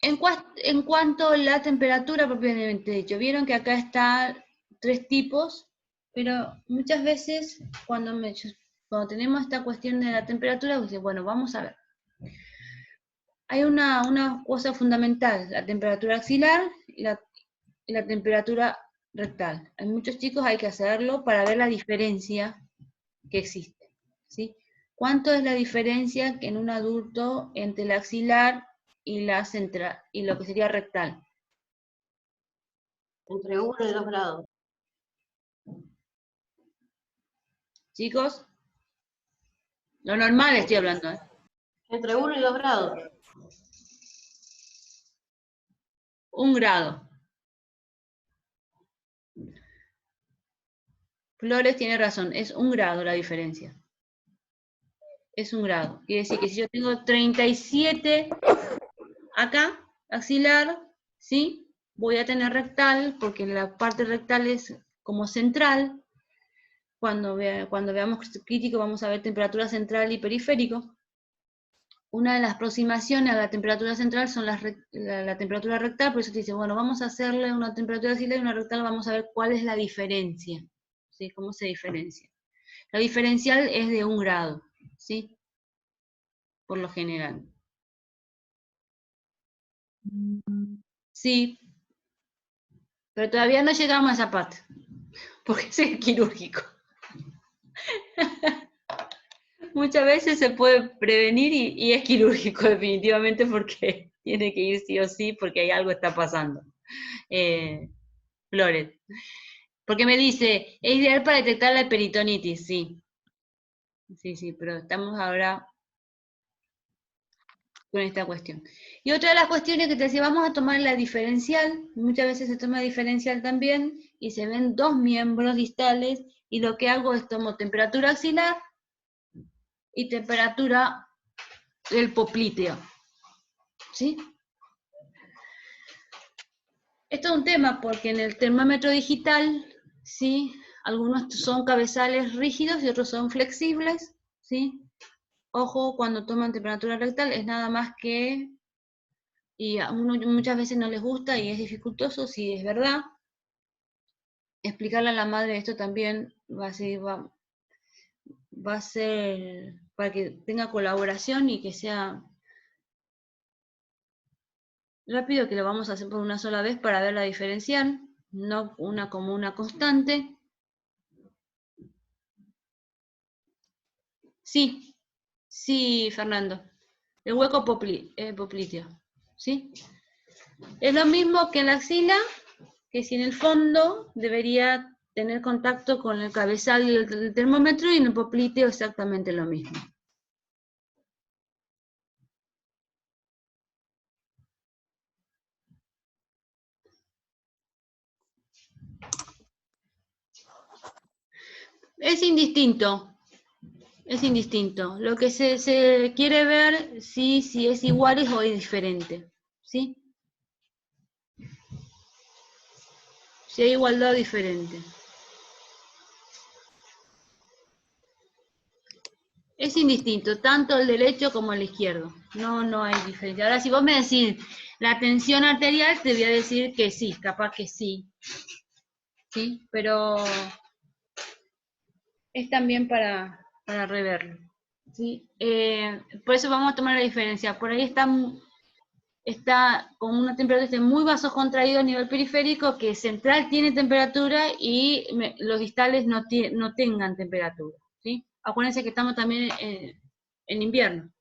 Speaker 2: En cuanto a la temperatura propiamente dicho, vieron que acá están 3 tipos, pero muchas veces cuando tenemos esta cuestión de la temperatura, pues, bueno, vamos a ver. Hay una cosa fundamental, la temperatura axilar y la temperatura rectal. En muchos chicos hay que hacerlo para ver la diferencia que existe, ¿sí? ¿Cuánto es la diferencia en un adulto entre la axilar y la central y lo que sería rectal?
Speaker 4: Entre 1 y 2 grados.
Speaker 2: Chicos, lo normal estoy hablando, ¿eh?
Speaker 4: Entre 1 y 2 grados.
Speaker 2: 1 grado. Flores tiene razón, es 1 grado la diferencia. Es 1 grado. Quiere decir que si yo tengo 37 acá, axilar, ¿sí? Voy a tener rectal, porque la parte rectal es como central. Cuando veamos crítico vamos a ver temperatura central y periférico. Una de las aproximaciones a la temperatura central son la temperatura rectal, por eso te dice, bueno, vamos a hacerle una temperatura axilar y una rectal, vamos a ver cuál es la diferencia, ¿sí? ¿Cómo se diferencia? La diferencial es de 1 grado, ¿sí? Por lo general. Sí, pero todavía no llegamos a esa parte, porque es quirúrgico. Muchas veces se puede prevenir y es quirúrgico definitivamente porque tiene que ir sí o sí porque hay algo que está pasando. Flores. Porque me dice, es ideal para detectar la peritonitis, sí. Sí, pero estamos ahora con esta cuestión. Y otra de las cuestiones que te decía, vamos a tomar la diferencial, muchas veces se toma diferencial también, y se ven 2 miembros distales, y lo que hago es tomo temperatura axilar y temperatura del popliteo, ¿sí? Esto es un tema porque en el termómetro digital, ¿sí? Algunos son cabezales rígidos y otros son flexibles, ¿sí? Ojo, cuando toman temperatura rectal es nada más que, y a uno muchas veces no les gusta y es dificultoso, si es verdad. Explicarle a la madre esto también va a ser para que tenga colaboración y que sea rápido, que lo vamos a hacer por una sola vez para ver la diferencial, no una como una constante. Sí, sí, Fernando. El hueco popliteo, ¿sí? Es lo mismo que en la axila, que si en el fondo debería tener contacto con el cabezal del termómetro, y en el popliteo exactamente lo mismo. Es indistinto. Es indistinto. Lo que se quiere ver si es igual o es diferente, ¿sí? Si hay igualdad o diferente. Es indistinto, tanto el derecho como el izquierdo. No hay diferencia. Ahora, si vos me decís la tensión arterial, te voy a decir que sí, capaz que sí. ¿Sí? Pero es también para reverlo. ¿Sí? Por eso vamos a tomar la diferencia. Por ahí está con una temperatura muy vasocontraído a nivel periférico, que central tiene temperatura y los distales no tengan temperatura. ¿Sí? Acuérdense que estamos también en invierno.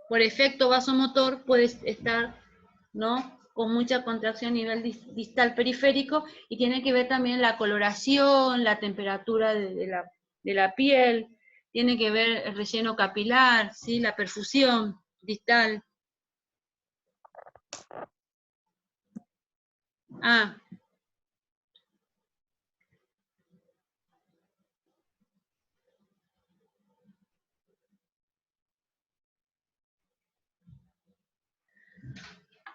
Speaker 2: Por efecto vasomotor puede estar, ¿no?, con mucha contracción a nivel distal periférico, y tiene que ver también la coloración, la temperatura de la piel, tiene que ver el relleno capilar, ¿sí?, la perfusión distal. Ah.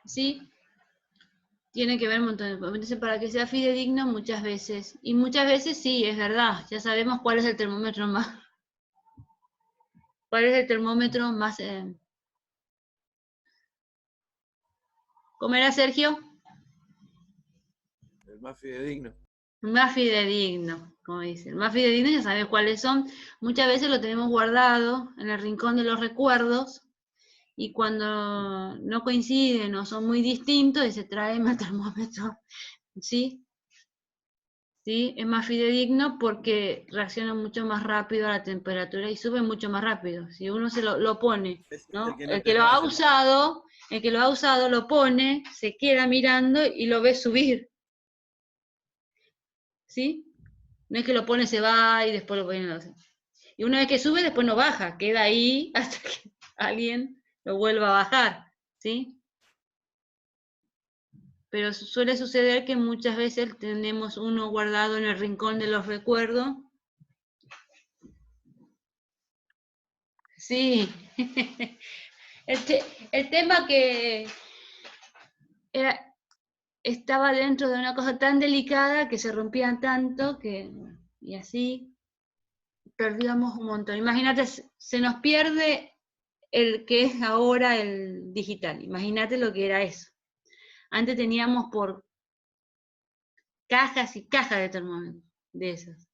Speaker 2: ¿Sí? Tiene que ver un montón de cosas. Entonces, para que sea fidedigno, muchas veces sí, es verdad, ya sabemos cuál es el termómetro más, ¿cómo era, Sergio?
Speaker 3: El más fidedigno.
Speaker 2: Más fidedigno, como dicen. Más fidedigno, ya sabes cuáles son. Muchas veces lo tenemos guardado en el rincón de los recuerdos, y cuando no coinciden o son muy distintos, y se trae más termómetro, ¿sí? ¿Sí? Es más fidedigno porque reacciona mucho más rápido a la temperatura y sube mucho más rápido. Si uno se lo pone, ¿no? El que lo ha usado lo pone, se queda mirando y lo ve subir. ¿Sí? No es que lo pone, se va y después lo pone. No sé. Y una vez que sube, después no baja, queda ahí hasta que alguien lo vuelva a bajar, ¿sí? Pero suele suceder que muchas veces tenemos uno guardado en el rincón de los recuerdos. Sí. El tema que estaba dentro de una cosa tan delicada, que se rompían tanto, y así perdíamos un montón. Imagínate, se nos pierde el que es ahora el digital. Imagínate lo que era eso. Antes teníamos por cajas y cajas de termómetros, de esas.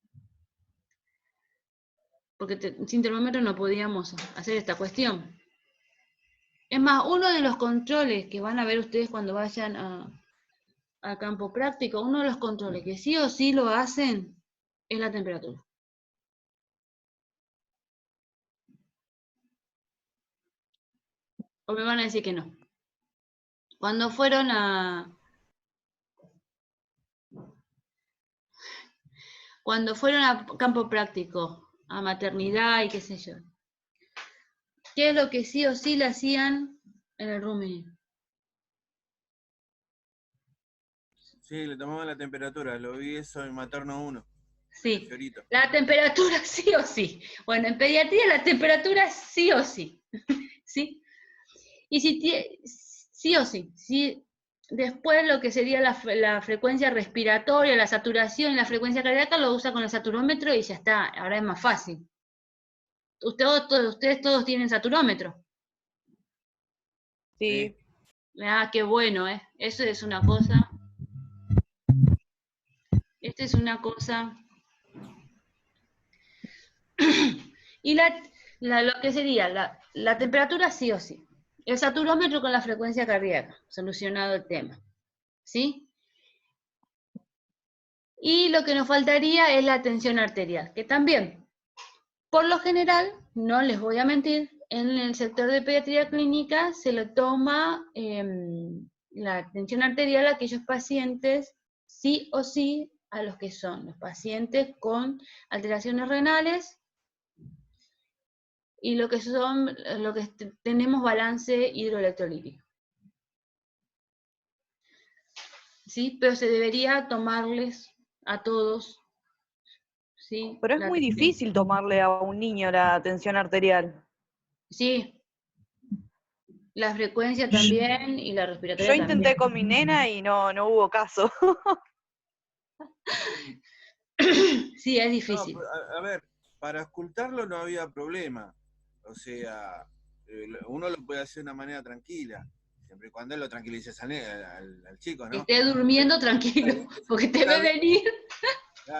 Speaker 2: Porque sin termómetro no podíamos hacer esta cuestión. Es más, uno de los controles que van a ver ustedes cuando vayan a campo práctico, uno de los controles que sí o sí lo hacen es la temperatura. O me van a decir que no. Cuando fueron a campo práctico, a maternidad y qué sé yo, ¿qué es lo que sí o sí le hacían en el rooming?
Speaker 3: Sí, le tomaban la temperatura, lo vi eso en Materno 1.
Speaker 2: Sí, la temperatura sí o sí. Bueno, en pediatría la temperatura sí o sí. ¿Sí? Y sí o sí. Después lo que sería la frecuencia respiratoria, la saturación y la frecuencia cardíaca lo usa con el saturómetro y ya está, ahora es más fácil. Ustedes todos tienen saturómetro.
Speaker 5: Sí.
Speaker 2: Ah, qué bueno, ¿eh? Eso es una cosa. Esta es una cosa. Y lo que sería la temperatura sí o sí. El saturómetro con la frecuencia cardíaca, solucionado el tema. ¿Sí? Y lo que nos faltaría es la tensión arterial, que también, por lo general, no les voy a mentir, en el sector de pediatría clínica se le toma la tensión arterial a aquellos pacientes, sí o sí, a los que son los pacientes con alteraciones renales y lo que tenemos balance hidroelectrolítico. ¿Sí? Pero se debería tomarles a todos. ¿Sí?
Speaker 5: Pero es muy difícil tomarle a un niño la tensión arterial.
Speaker 2: Sí. La frecuencia también y la respiratoria
Speaker 5: Yo
Speaker 2: también.
Speaker 5: intenté con mi nena y no hubo caso.
Speaker 2: Sí, es difícil.
Speaker 3: No, a ver, para ocultarlo no había problema. O sea, uno lo puede hacer de una manera tranquila, siempre y cuando lo tranquilices al chico, ¿no?
Speaker 2: Que esté durmiendo tranquilo, porque te ve venir.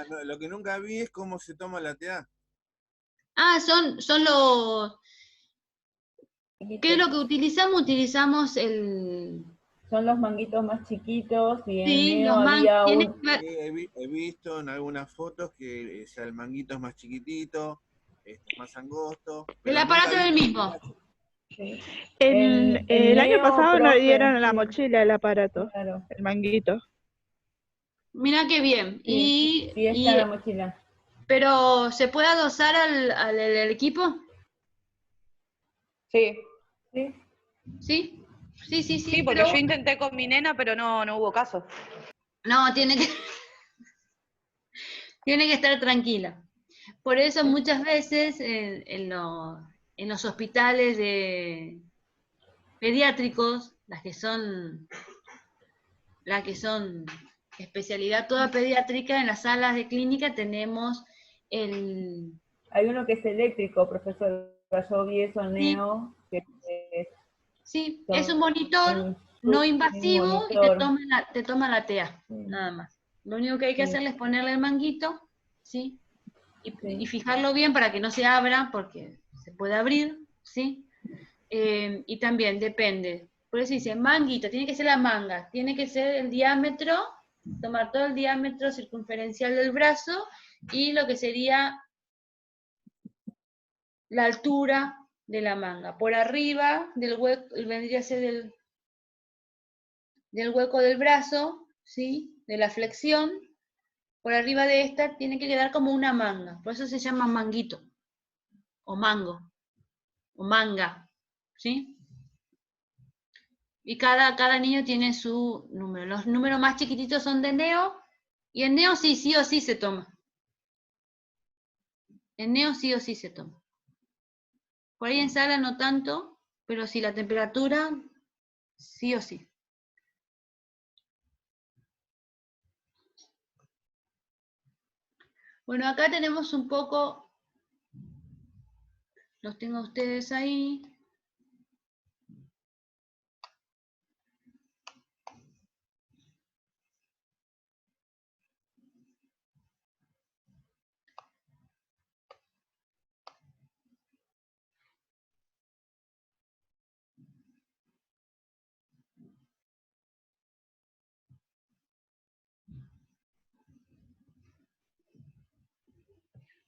Speaker 3: No, lo que nunca vi es cómo se toma la TA.
Speaker 2: Ah, son los... ¿Qué es lo que utilizamos? Utilizamos el...
Speaker 1: Son los manguitos más chiquitos y en
Speaker 2: Sí,
Speaker 1: Neo
Speaker 2: los
Speaker 1: había
Speaker 2: tienen
Speaker 1: un...
Speaker 2: que ver...
Speaker 3: He visto en algunas fotos que sea, el manguito es más chiquitito, es más angosto,
Speaker 2: El
Speaker 3: pero nunca
Speaker 2: aparato
Speaker 3: vi
Speaker 2: es el
Speaker 3: que
Speaker 2: mismo.
Speaker 1: Sí.
Speaker 6: El año
Speaker 1: Neo,
Speaker 6: pasado nos
Speaker 1: profe,
Speaker 6: dieron la
Speaker 1: sí,
Speaker 6: mochila, el aparato,
Speaker 1: claro.
Speaker 6: el manguito.
Speaker 2: Mirá qué bien.
Speaker 1: Sí, sí está en la mochila.
Speaker 2: Pero, ¿se puede adosar al equipo?
Speaker 5: Sí.
Speaker 1: Sí.
Speaker 2: ¿Sí? Sí, sí, sí.
Speaker 5: Sí, porque
Speaker 2: pero...
Speaker 5: yo intenté con mi nena, pero no hubo caso.
Speaker 2: No, tiene que estar tranquila. Por eso muchas veces en los hospitales pediátricos, las que son especialidad toda pediátrica, en las salas de clínica tenemos
Speaker 1: Hay uno que es eléctrico, profesor. Yo vi eso en
Speaker 2: sí,
Speaker 1: Neo, que
Speaker 2: sí, es un monitor no
Speaker 1: un
Speaker 2: invasivo y
Speaker 1: monitor.
Speaker 2: te toma la TEA, nada más. Lo único que hay que hacerle es ponerle el manguito, ¿sí? Y fijarlo bien para que no se abra, porque se puede abrir, ¿sí? Y también depende. Por eso dice manguito, tiene que ser la manga, tiene que ser el diámetro, tomar todo el diámetro circunferencial del brazo y lo que sería la altura de la manga. Por arriba del hueco, vendría a ser del hueco del brazo, ¿sí? De la flexión. Por arriba de esta tiene que quedar como una manga. Por eso se llama manguito, o mango, o manga, ¿sí? Y cada niño tiene su número. Los números más chiquititos son de Neo, y en Neo sí o sí se toma. En Neo sí o sí se toma. Por ahí en sala no tanto, pero sí la temperatura, sí o sí. Bueno, acá tenemos un poco, los tengo a ustedes ahí.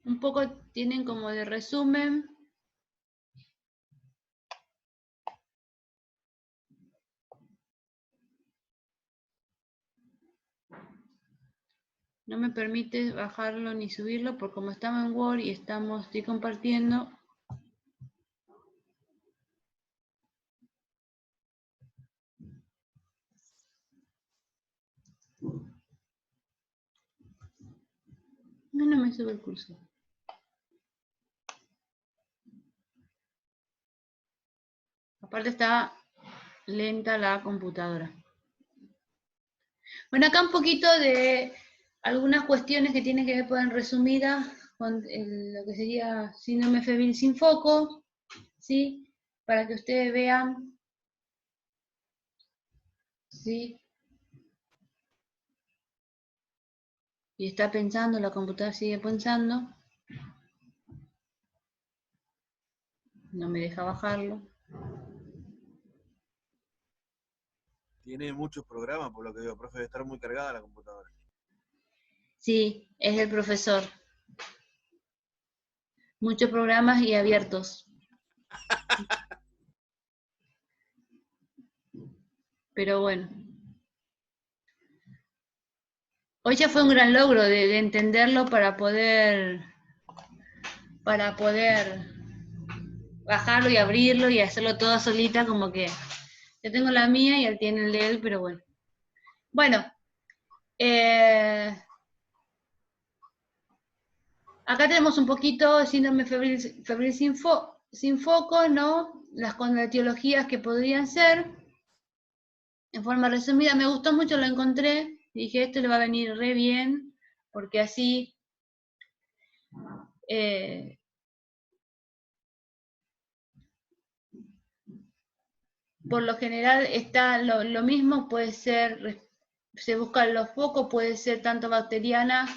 Speaker 2: Un poco tienen como de resumen. No me permite bajarlo ni subirlo porque como estamos en Word y estoy compartiendo. No me sube el cursor. Aparte está lenta la computadora. Bueno, acá un poquito de algunas cuestiones que tienen que ver, pueden resumidas, con lo que sería síndrome febril sin foco, ¿sí? Para que ustedes vean, ¿sí? Y está pensando, la computadora sigue pensando. No me deja bajarlo.
Speaker 3: Tiene muchos programas, por lo que veo, profe, debe estar muy cargada la computadora.
Speaker 2: Sí, es el profesor. Muchos programas y abiertos. Pero bueno. Hoy ya fue un gran logro de entenderlo para poder bajarlo y abrirlo y hacerlo todo solita, como que yo tengo la mía y él tiene el de él, pero bueno. Bueno, acá tenemos un poquito de síndrome febril sin foco, ¿no? Con las etiologías que podrían ser. En forma resumida, me gustó mucho, lo encontré. Dije, esto le va a venir re bien, porque así por lo general está lo mismo, puede ser, se buscan los focos, puede ser tanto bacteriana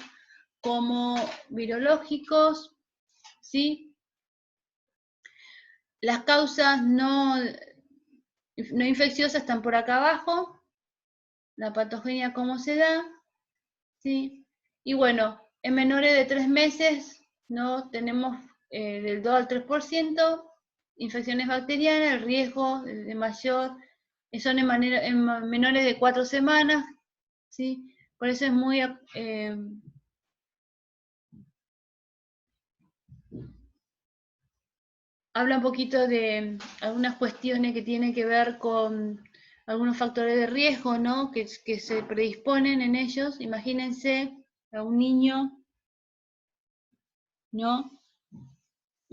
Speaker 2: como virológicos, ¿sí? Las causas no infecciosas están por acá abajo, la patogenia cómo se da, ¿sí? Y bueno, en menores de 3 meses, ¿no? Tenemos del 2 al 3%, infecciones bacterianas, el riesgo de mayor, son en menores de 4 semanas, ¿sí? Por eso es muy... habla un poquito de algunas cuestiones que tienen que ver con algunos factores de riesgo, ¿no? Que se predisponen en ellos. Imagínense a un niño, ¿no?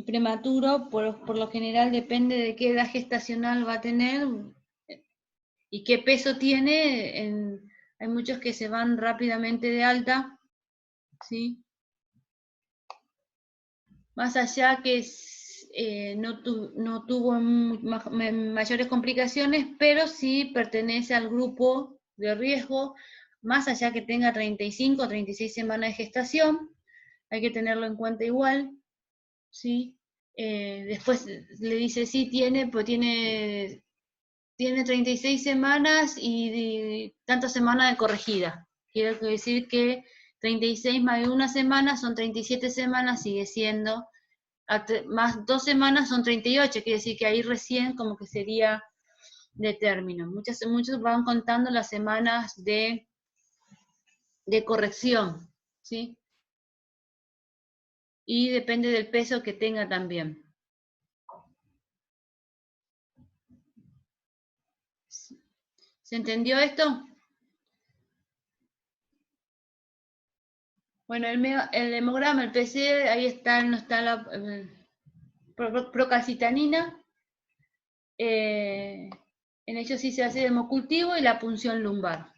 Speaker 2: Prematuro, por lo general depende de qué edad gestacional va a tener y qué peso tiene. Hay muchos que se van rápidamente de alta, ¿sí? Más allá que no tuvo mayores complicaciones, pero sí pertenece al grupo de riesgo, más allá que tenga 35 o 36 semanas de gestación, hay que tenerlo en cuenta igual, ¿sí? Después le dice, sí, pues tiene 36 semanas y tantas semanas de corregida. Quiero decir que 36 más de una semana son 37 semanas, sigue siendo, más 2 semanas son 38, quiere decir que ahí recién como que sería de término. Muchos van contando las semanas de corrección, ¿sí? Y depende del peso que tenga también. ¿Se entendió esto? Bueno, el hemograma, el PCR, ahí está, no está la procalcitanina. En ellos sí se hace hemocultivo y la punción lumbar.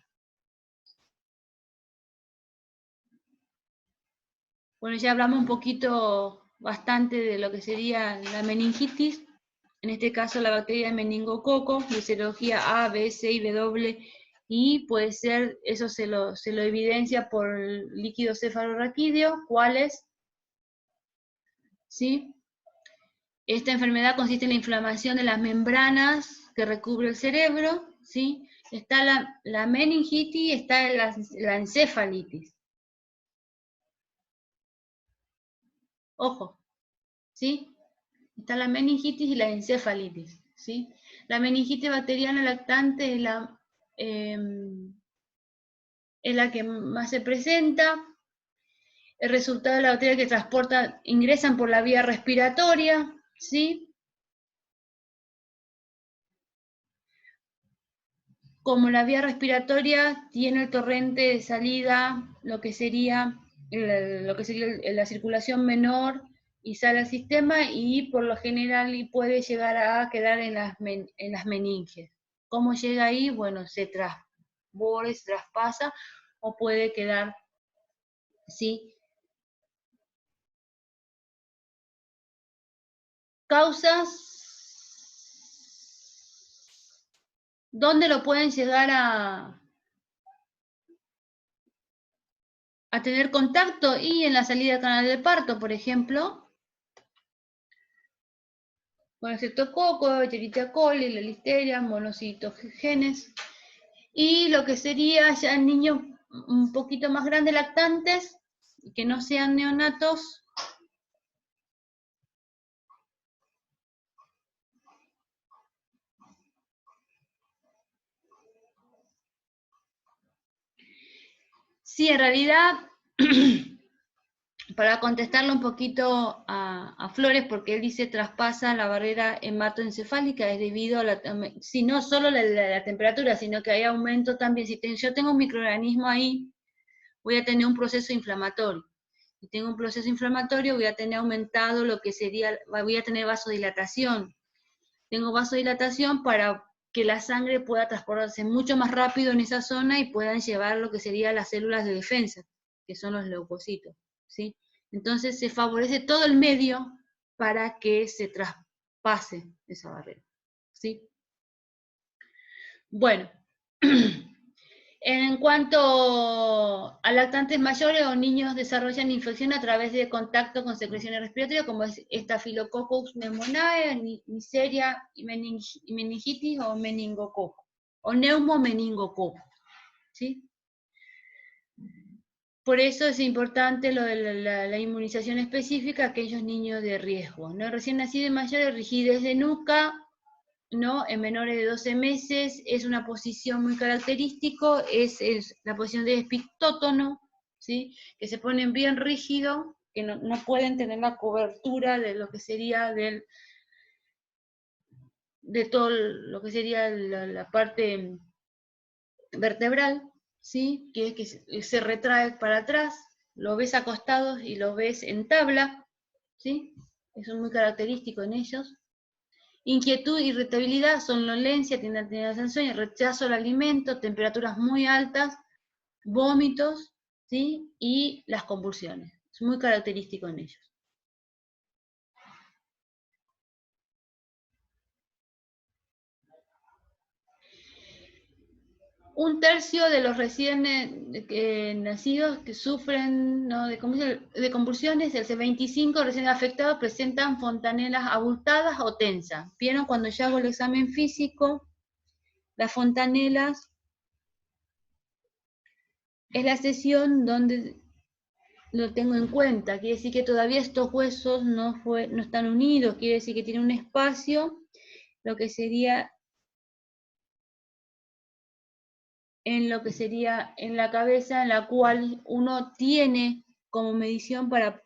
Speaker 2: Bueno, ya hablamos un poquito, bastante de lo que sería la meningitis. En este caso la bacteria de meningococo, de serología A, B, C y W, y puede ser, eso se lo evidencia por líquido cefalorraquídeo, ¿cuáles? ¿Sí? Esta enfermedad consiste en la inflamación de las membranas que recubre el cerebro, ¿sí? Está la meningitis y está la encefalitis. Ojo, ¿sí? Está la meningitis y la encefalitis, ¿sí? La meningitis bacteriana lactante es la que más se presenta. El resultado de la bacteria que ingresan por la vía respiratoria, ¿sí? Como la vía respiratoria tiene el torrente de salida, lo que sería la circulación menor y sale al sistema, y por lo general puede llegar a quedar en las meninges, ¿Cómo llega ahí? Bueno, se transborda, se traspasa, o puede quedar, ¿sí? Causas, ¿dónde lo pueden llegar a tener contacto? Y en la salida del canal del parto, por ejemplo, con el Streptococo, Escherichia coli, la listeria, monocitogenes, y lo que sería ya en niños un poquito más grandes, lactantes, que no sean neonatos, sí, en realidad, para contestarle un poquito a Flores, porque él dice traspasa la barrera hematoencefálica, es debido a si no solo la temperatura, sino que hay aumento también. Si yo tengo un microorganismo ahí, voy a tener un proceso inflamatorio. Si tengo un proceso inflamatorio, voy a tener aumentado lo que sería, voy a tener vasodilatación. Tengo vasodilatación para que la sangre pueda transportarse mucho más rápido en esa zona y puedan llevar lo que serían las células de defensa, que son los leucocitos, ¿sí? Entonces se favorece todo el medio para que se traspase esa barrera, ¿sí? Bueno, en cuanto a lactantes mayores o niños desarrollan infección a través de contacto con secreciones respiratorias, como es Staphylococcus pneumoniae, Neisseria, meningitis o meningococo, o neumomeningococo, ¿sí? Por eso es importante lo de la inmunización específica a aquellos niños de riesgo, ¿no? Recién nacidos y mayores, rigidez de nuca, ¿no? En menores de 12 meses es una posición muy característica, es la posición de espictótono, ¿sí? Que se ponen bien rígido, que no pueden tener la cobertura de lo que sería de todo lo que sería la parte vertebral, ¿sí? Que es que se retrae para atrás, lo ves acostados y lo ves en tabla, ¿sí? Eso es muy característico en ellos. Inquietud, irritabilidad, somnolencia, tendencia al sueño, rechazo al alimento, temperaturas muy altas, vómitos, ¿sí? Y las convulsiones. Es muy característico en ellos. Un tercio de los recién nacidos que sufren, ¿no?, de convulsiones, el 25% recién afectados presentan fontanelas abultadas o tensas. ¿Vieron cuando yo hago el examen físico? Las fontanelas es la sesión donde lo tengo en cuenta. Quiere decir que todavía estos huesos no están unidos, quiere decir que tiene un espacio, lo que sería en la cabeza, en la cual uno tiene como medición para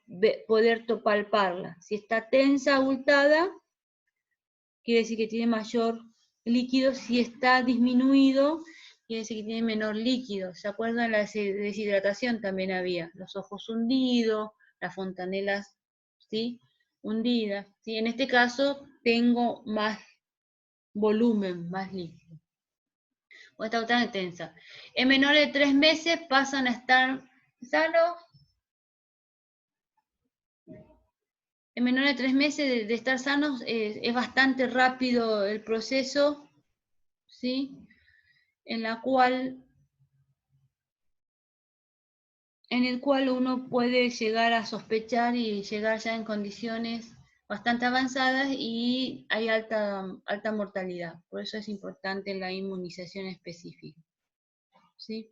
Speaker 2: poder palparla. Si está tensa, abultada, quiere decir que tiene mayor líquido. Si está disminuido, quiere decir que tiene menor líquido. ¿Se acuerdan? La deshidratación también había. Los ojos hundidos, las fontanelas, ¿sí?, hundidas, ¿sí? En este caso tengo más volumen, más líquido. O está tan tensa. En menores de 3 meses pasan a estar sanos. En menores de 3 meses de estar sanos es bastante rápido el proceso, ¿sí? En el cual uno puede llegar a sospechar y llegar ya en condiciones bastante avanzadas y hay alta mortalidad. Por eso es importante la inmunización específica, ¿sí?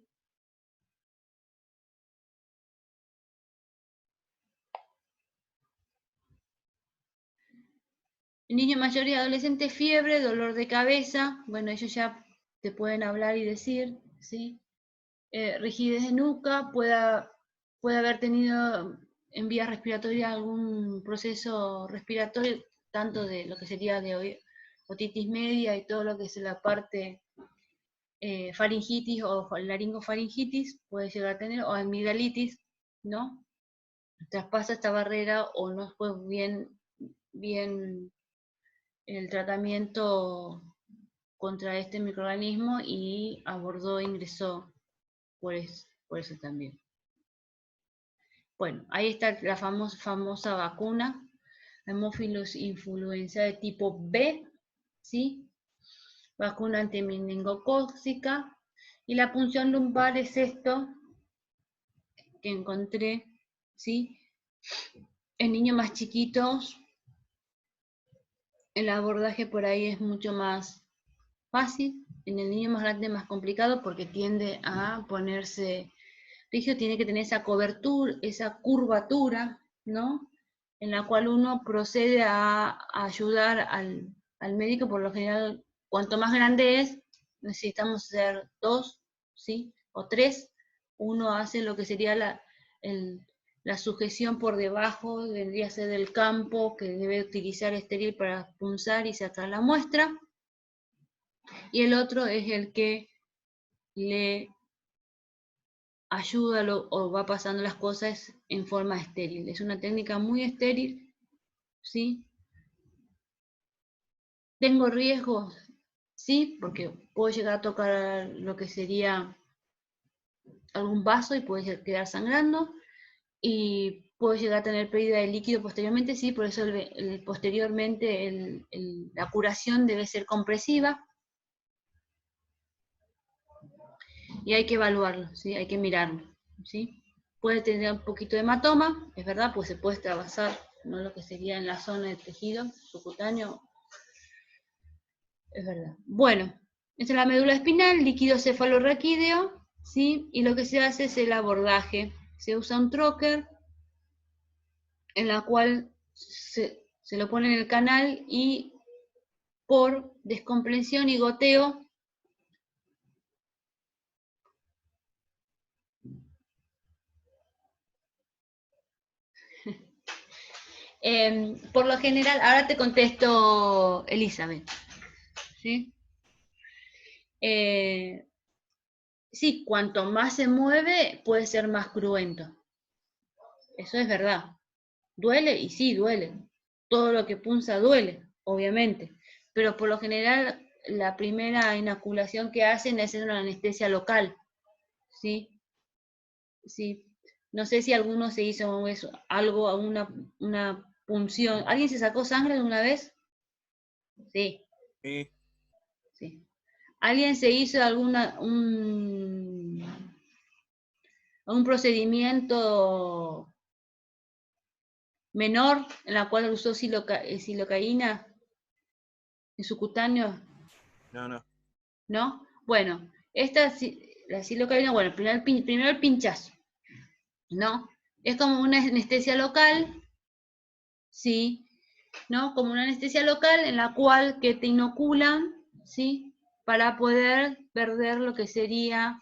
Speaker 2: Niños mayores y adolescentes, fiebre, dolor de cabeza, bueno, ellos ya te pueden hablar y decir, ¿sí? Rigidez de nuca, puede haber tenido en vías respiratorias algún proceso respiratorio, tanto de lo que sería de otitis media y todo lo que es la parte faringitis o laringofaringitis, puede llegar a tener, o amigdalitis, ¿no? Traspasa esta barrera o no fue bien el tratamiento contra este microorganismo y ingresó por eso también. Bueno, ahí está la famosa vacuna, Haemophilus influenza de tipo B, ¿sí? Vacuna antimeningocócica. Y la punción lumbar es esto que encontré, ¿sí? En niños más chiquitos, el abordaje por ahí es mucho más fácil. En el niño más grande es más complicado porque tiende a ponerse rígido, tiene que tener esa cobertura, esa curvatura, ¿no? En la cual uno procede a ayudar al médico. Por lo general, cuanto más grande es, necesitamos ser 2, ¿sí? O 3. Uno hace lo que sería la sujeción por debajo, vendría a ser del campo, que debe utilizar estéril para punzar y sacar la muestra. Y el otro es el que le ayuda o va pasando las cosas en forma estéril. Es una técnica muy estéril, ¿sí? ¿Tengo riesgos? Sí, porque puedo llegar a tocar lo que sería algún vaso y puede quedar sangrando, y puedo llegar a tener pérdida de líquido posteriormente, sí, por eso posteriormente la curación debe ser compresiva, y hay que evaluarlo, ¿sí? Hay que mirarlo, ¿sí? Puede tener un poquito de hematoma, es verdad, pues se puede extravasar, ¿no? Lo que sería en la zona del tejido subcutáneo, es verdad. Bueno, esta es la médula espinal, líquido cefalorraquídeo, ¿sí? Y lo que se hace es el abordaje. Se usa un trocker, en la cual se lo pone en el canal y por descompresión y goteo por lo general, ahora te contesto, Elizabeth, ¿sí? Sí, cuanto más se mueve, puede ser más cruento. Eso es verdad. ¿Duele? Y sí, duele. Todo lo que punza duele, obviamente. Pero por lo general, la primera inoculación que hacen es una anestesia local, ¿sí? Sí. No sé si alguno se hizo eso, algo, una punción. ¿Alguien se sacó sangre alguna vez? Sí.
Speaker 3: Sí.
Speaker 2: Sí. ¿Alguien se hizo un procedimiento menor en la cual usó silocaína en su cutáneo?
Speaker 3: No.
Speaker 2: ¿No? Bueno, la silocaína, bueno, primero el pinchazo, ¿no? Es como una anestesia local, ¿sí? ¿No? Como una anestesia local en la cual que te inoculan, ¿sí? Para poder perder lo que sería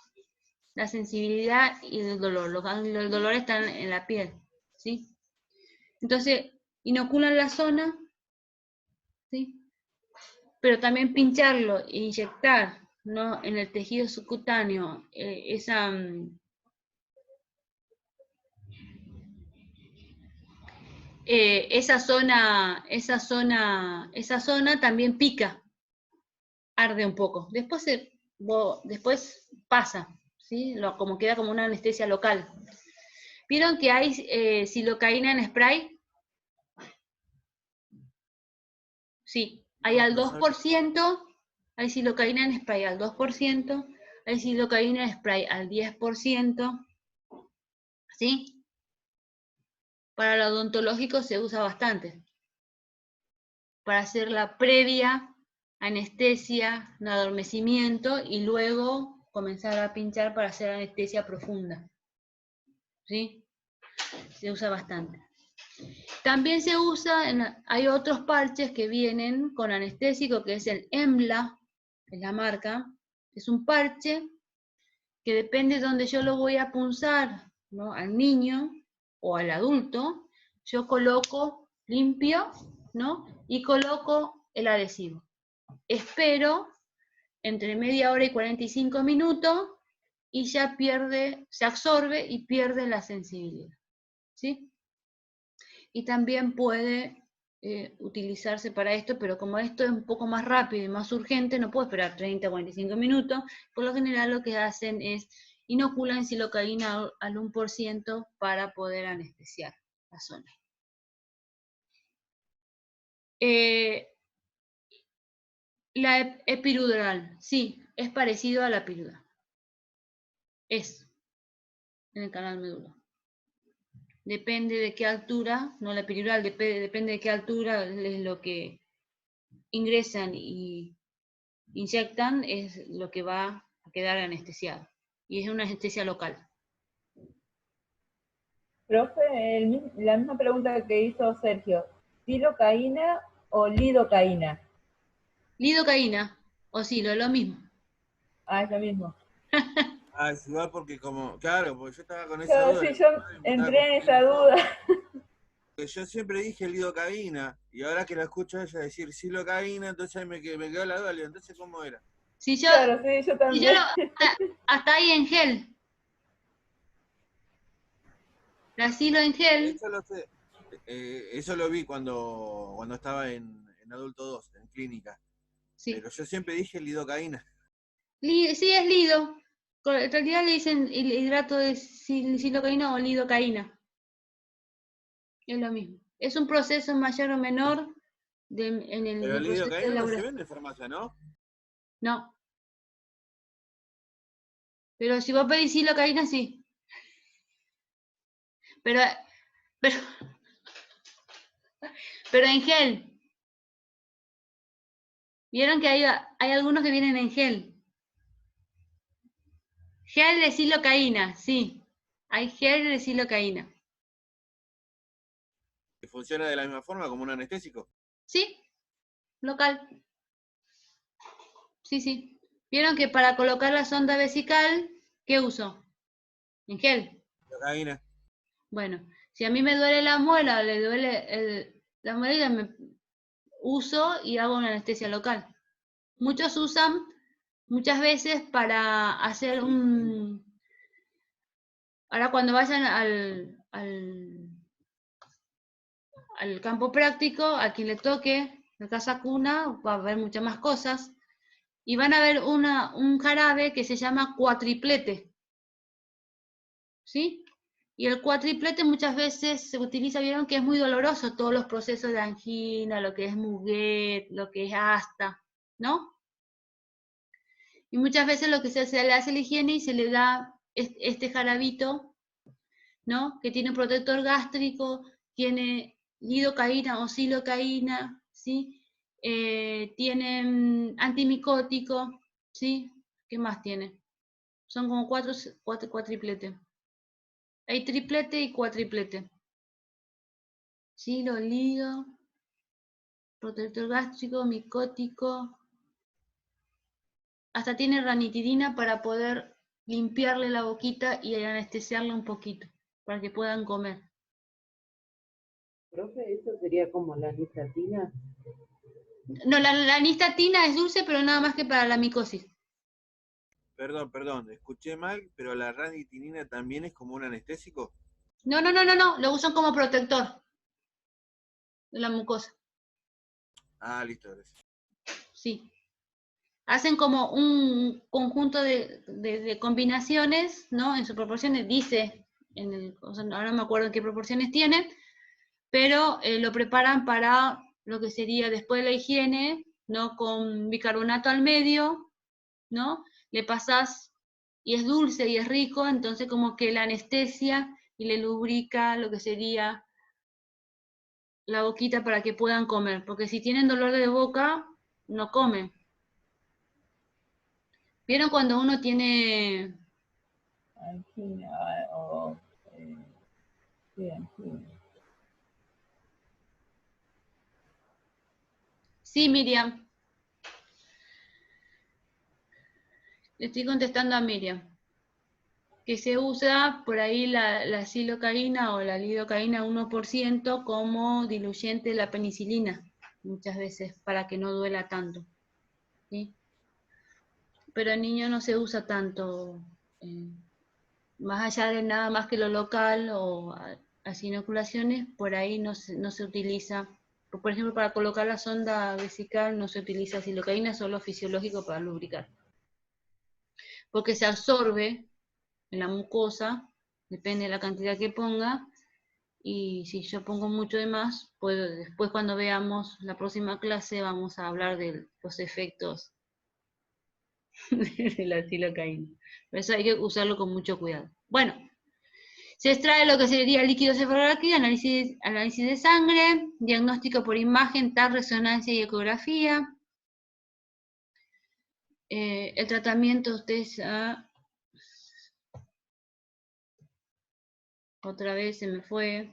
Speaker 2: la sensibilidad y el dolor. El dolor está en la piel, ¿sí? Entonces, inoculan la zona, ¿sí? Pero también pincharlo e inyectar, ¿no? En el tejido subcutáneo esa zona también pica, arde un poco. Después pasa, ¿sí? Como queda como una anestesia local. ¿Vieron que hay silocaína en spray? Sí, hay al 2%, hay silocaína en spray al 2%, hay silocaína en spray al 10%, ¿sí? Para lo odontológico se usa bastante, para hacer la previa anestesia, un adormecimiento, y luego comenzar a pinchar para hacer anestesia profunda, ¿sí? Se usa bastante. También se usa, hay otros parches que vienen con anestésico, que es el EMLA, es la marca. Es un parche que depende de donde yo lo voy a punzar, ¿no? Al niño o al adulto, yo coloco limpio, ¿no? Y coloco el adhesivo. Espero entre media hora y 45 minutos y ya se absorbe y pierde la sensibilidad, ¿sí? Y también puede utilizarse para esto, pero como esto es un poco más rápido y más urgente, no puedo esperar 30 o 45 minutos. Por lo general lo que hacen es inoculan silocaína al 1% para poder anestesiar la zona. La epidural, sí, es parecido a la epidural. Es en el canal medular. Depende de qué altura, no la epidural, depende de qué altura es lo que ingresan y inyectan, es lo que va a quedar anestesiado. Y es una anestesia local.
Speaker 1: Profe, la misma pregunta que hizo Sergio, ¿silocaína o lidocaína?
Speaker 2: Lidocaína o silo, es lo mismo.
Speaker 1: Ah, es lo mismo.
Speaker 3: Ah, es igual porque como, claro, porque yo estaba con esa
Speaker 1: Claro,
Speaker 3: duda.
Speaker 1: sí, yo entré en esa duda.
Speaker 3: Que yo siempre dije lidocaína, y ahora que la escucho a ella decir silocaína, entonces ahí me quedó la duda, entonces ¿cómo era?
Speaker 2: Si yo,
Speaker 1: Claro, sí, yo también.
Speaker 2: hasta ahí en gel. La silo en gel.
Speaker 3: Eso lo sé. Eso lo vi cuando estaba en Adulto 2, en clínica.
Speaker 2: Sí.
Speaker 3: Pero yo siempre dije lidocaína.
Speaker 2: Sí, es lido. En realidad le dicen hidrato de silocaína o lidocaína. Es lo mismo. Es un proceso mayor o menor en el
Speaker 3: Pero
Speaker 2: proceso de
Speaker 3: lidocaína no se
Speaker 2: elaboración.
Speaker 3: vende en farmacia, ¿no?
Speaker 2: No. Pero si vos pedís silocaína, sí. Pero en gel. Vieron que hay algunos que vienen en gel. Gel de silocaína, sí. Hay gel de silocaína.
Speaker 3: Que funciona de la misma forma como un anestésico.
Speaker 2: Sí, local. Sí, sí. Vieron que para colocar la sonda vesical, ¿qué uso? En gel.
Speaker 3: Lidocaína.
Speaker 2: Bueno, si a mí me duele la muela, le duele la muela, me uso y hago una anestesia local. Muchos usan muchas veces para hacer un... Ahora cuando vayan al campo práctico, a quien le toque la casa cuna, va a haber muchas más cosas. Y van a ver un jarabe que se llama cuatriplete. ¿Sí? Y el cuatriplete muchas veces se utiliza, vieron que es muy doloroso todos los procesos de angina, lo que es muguet, lo que es asta, ¿no? Y muchas veces lo que se le hace la higiene y se le da este jarabito, ¿no? Que tiene protector gástrico, tiene lidocaína o silocaína, ¿sí? Tiene antimicótico, ¿sí? ¿Qué más tiene? Son como cuatriplete. Hay triplete y cuatriplete. Silo, lido, protector gástrico, micótico. Hasta tiene ranitidina para poder limpiarle la boquita y anestesiarla un poquito, para que puedan comer.
Speaker 7: Profe, ¿eso sería como la nistatina?
Speaker 2: No, la nistatina es dulce, pero nada más que para la micosis.
Speaker 3: Perdón, escuché mal, pero la ranitidina también es como un anestésico.
Speaker 2: No, lo usan como protector de la mucosa.
Speaker 3: Ah, listo, gracias.
Speaker 2: Sí. Hacen como un conjunto de combinaciones, ¿no? En sus proporciones, dice, ahora no me acuerdo en qué proporciones tienen, pero lo preparan para lo que sería después de la higiene, ¿no? Con bicarbonato al medio, ¿no? Le pasas, y es dulce y es rico, entonces como que la anestesia y le lubrica lo que sería la boquita para que puedan comer, porque si tienen dolor de boca, no comen. ¿Vieron cuando uno tiene...
Speaker 1: Angina o... sí, angina.
Speaker 2: Sí, Miriam. Le estoy contestando a Miriam. Que se usa por ahí la silocaína o la lidocaína 1% como diluyente de la penicilina, muchas veces, para que no duela tanto. ¿Sí? Pero en niños no se usa tanto, más allá de nada más que lo local o las inoculaciones, por ahí no se utiliza Por ejemplo, para colocar la sonda vesical no se utiliza silocaína, solo fisiológico para lubricar. Porque se absorbe en la mucosa, depende de la cantidad que ponga, y si yo pongo mucho de más, pues después cuando veamos la próxima clase vamos a hablar de los efectos de la silocaína. Por eso hay que usarlo con mucho cuidado. Bueno, se extrae lo que sería líquido cefalorraquídeo, análisis de sangre, diagnóstico por imagen, TAC, resonancia y ecografía. El tratamiento, ustedes... otra vez se me fue.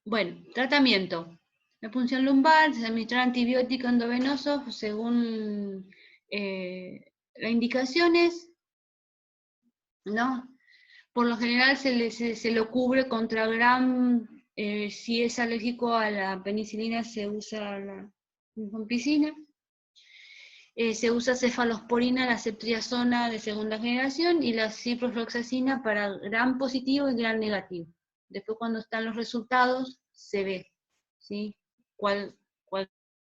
Speaker 2: Bueno, tratamiento. La punción lumbar, se administra antibiótico endovenoso según las indicaciones, ¿no? Por lo general se lo cubre contra gram, si es alérgico a la penicilina se usa la rifampicina. Se usa cefalosporina, la ceftriaxona de segunda generación y la ciprofloxacina para gram positivo y gram negativo. Después cuando están los resultados se ve, ¿sí? ¿Cuál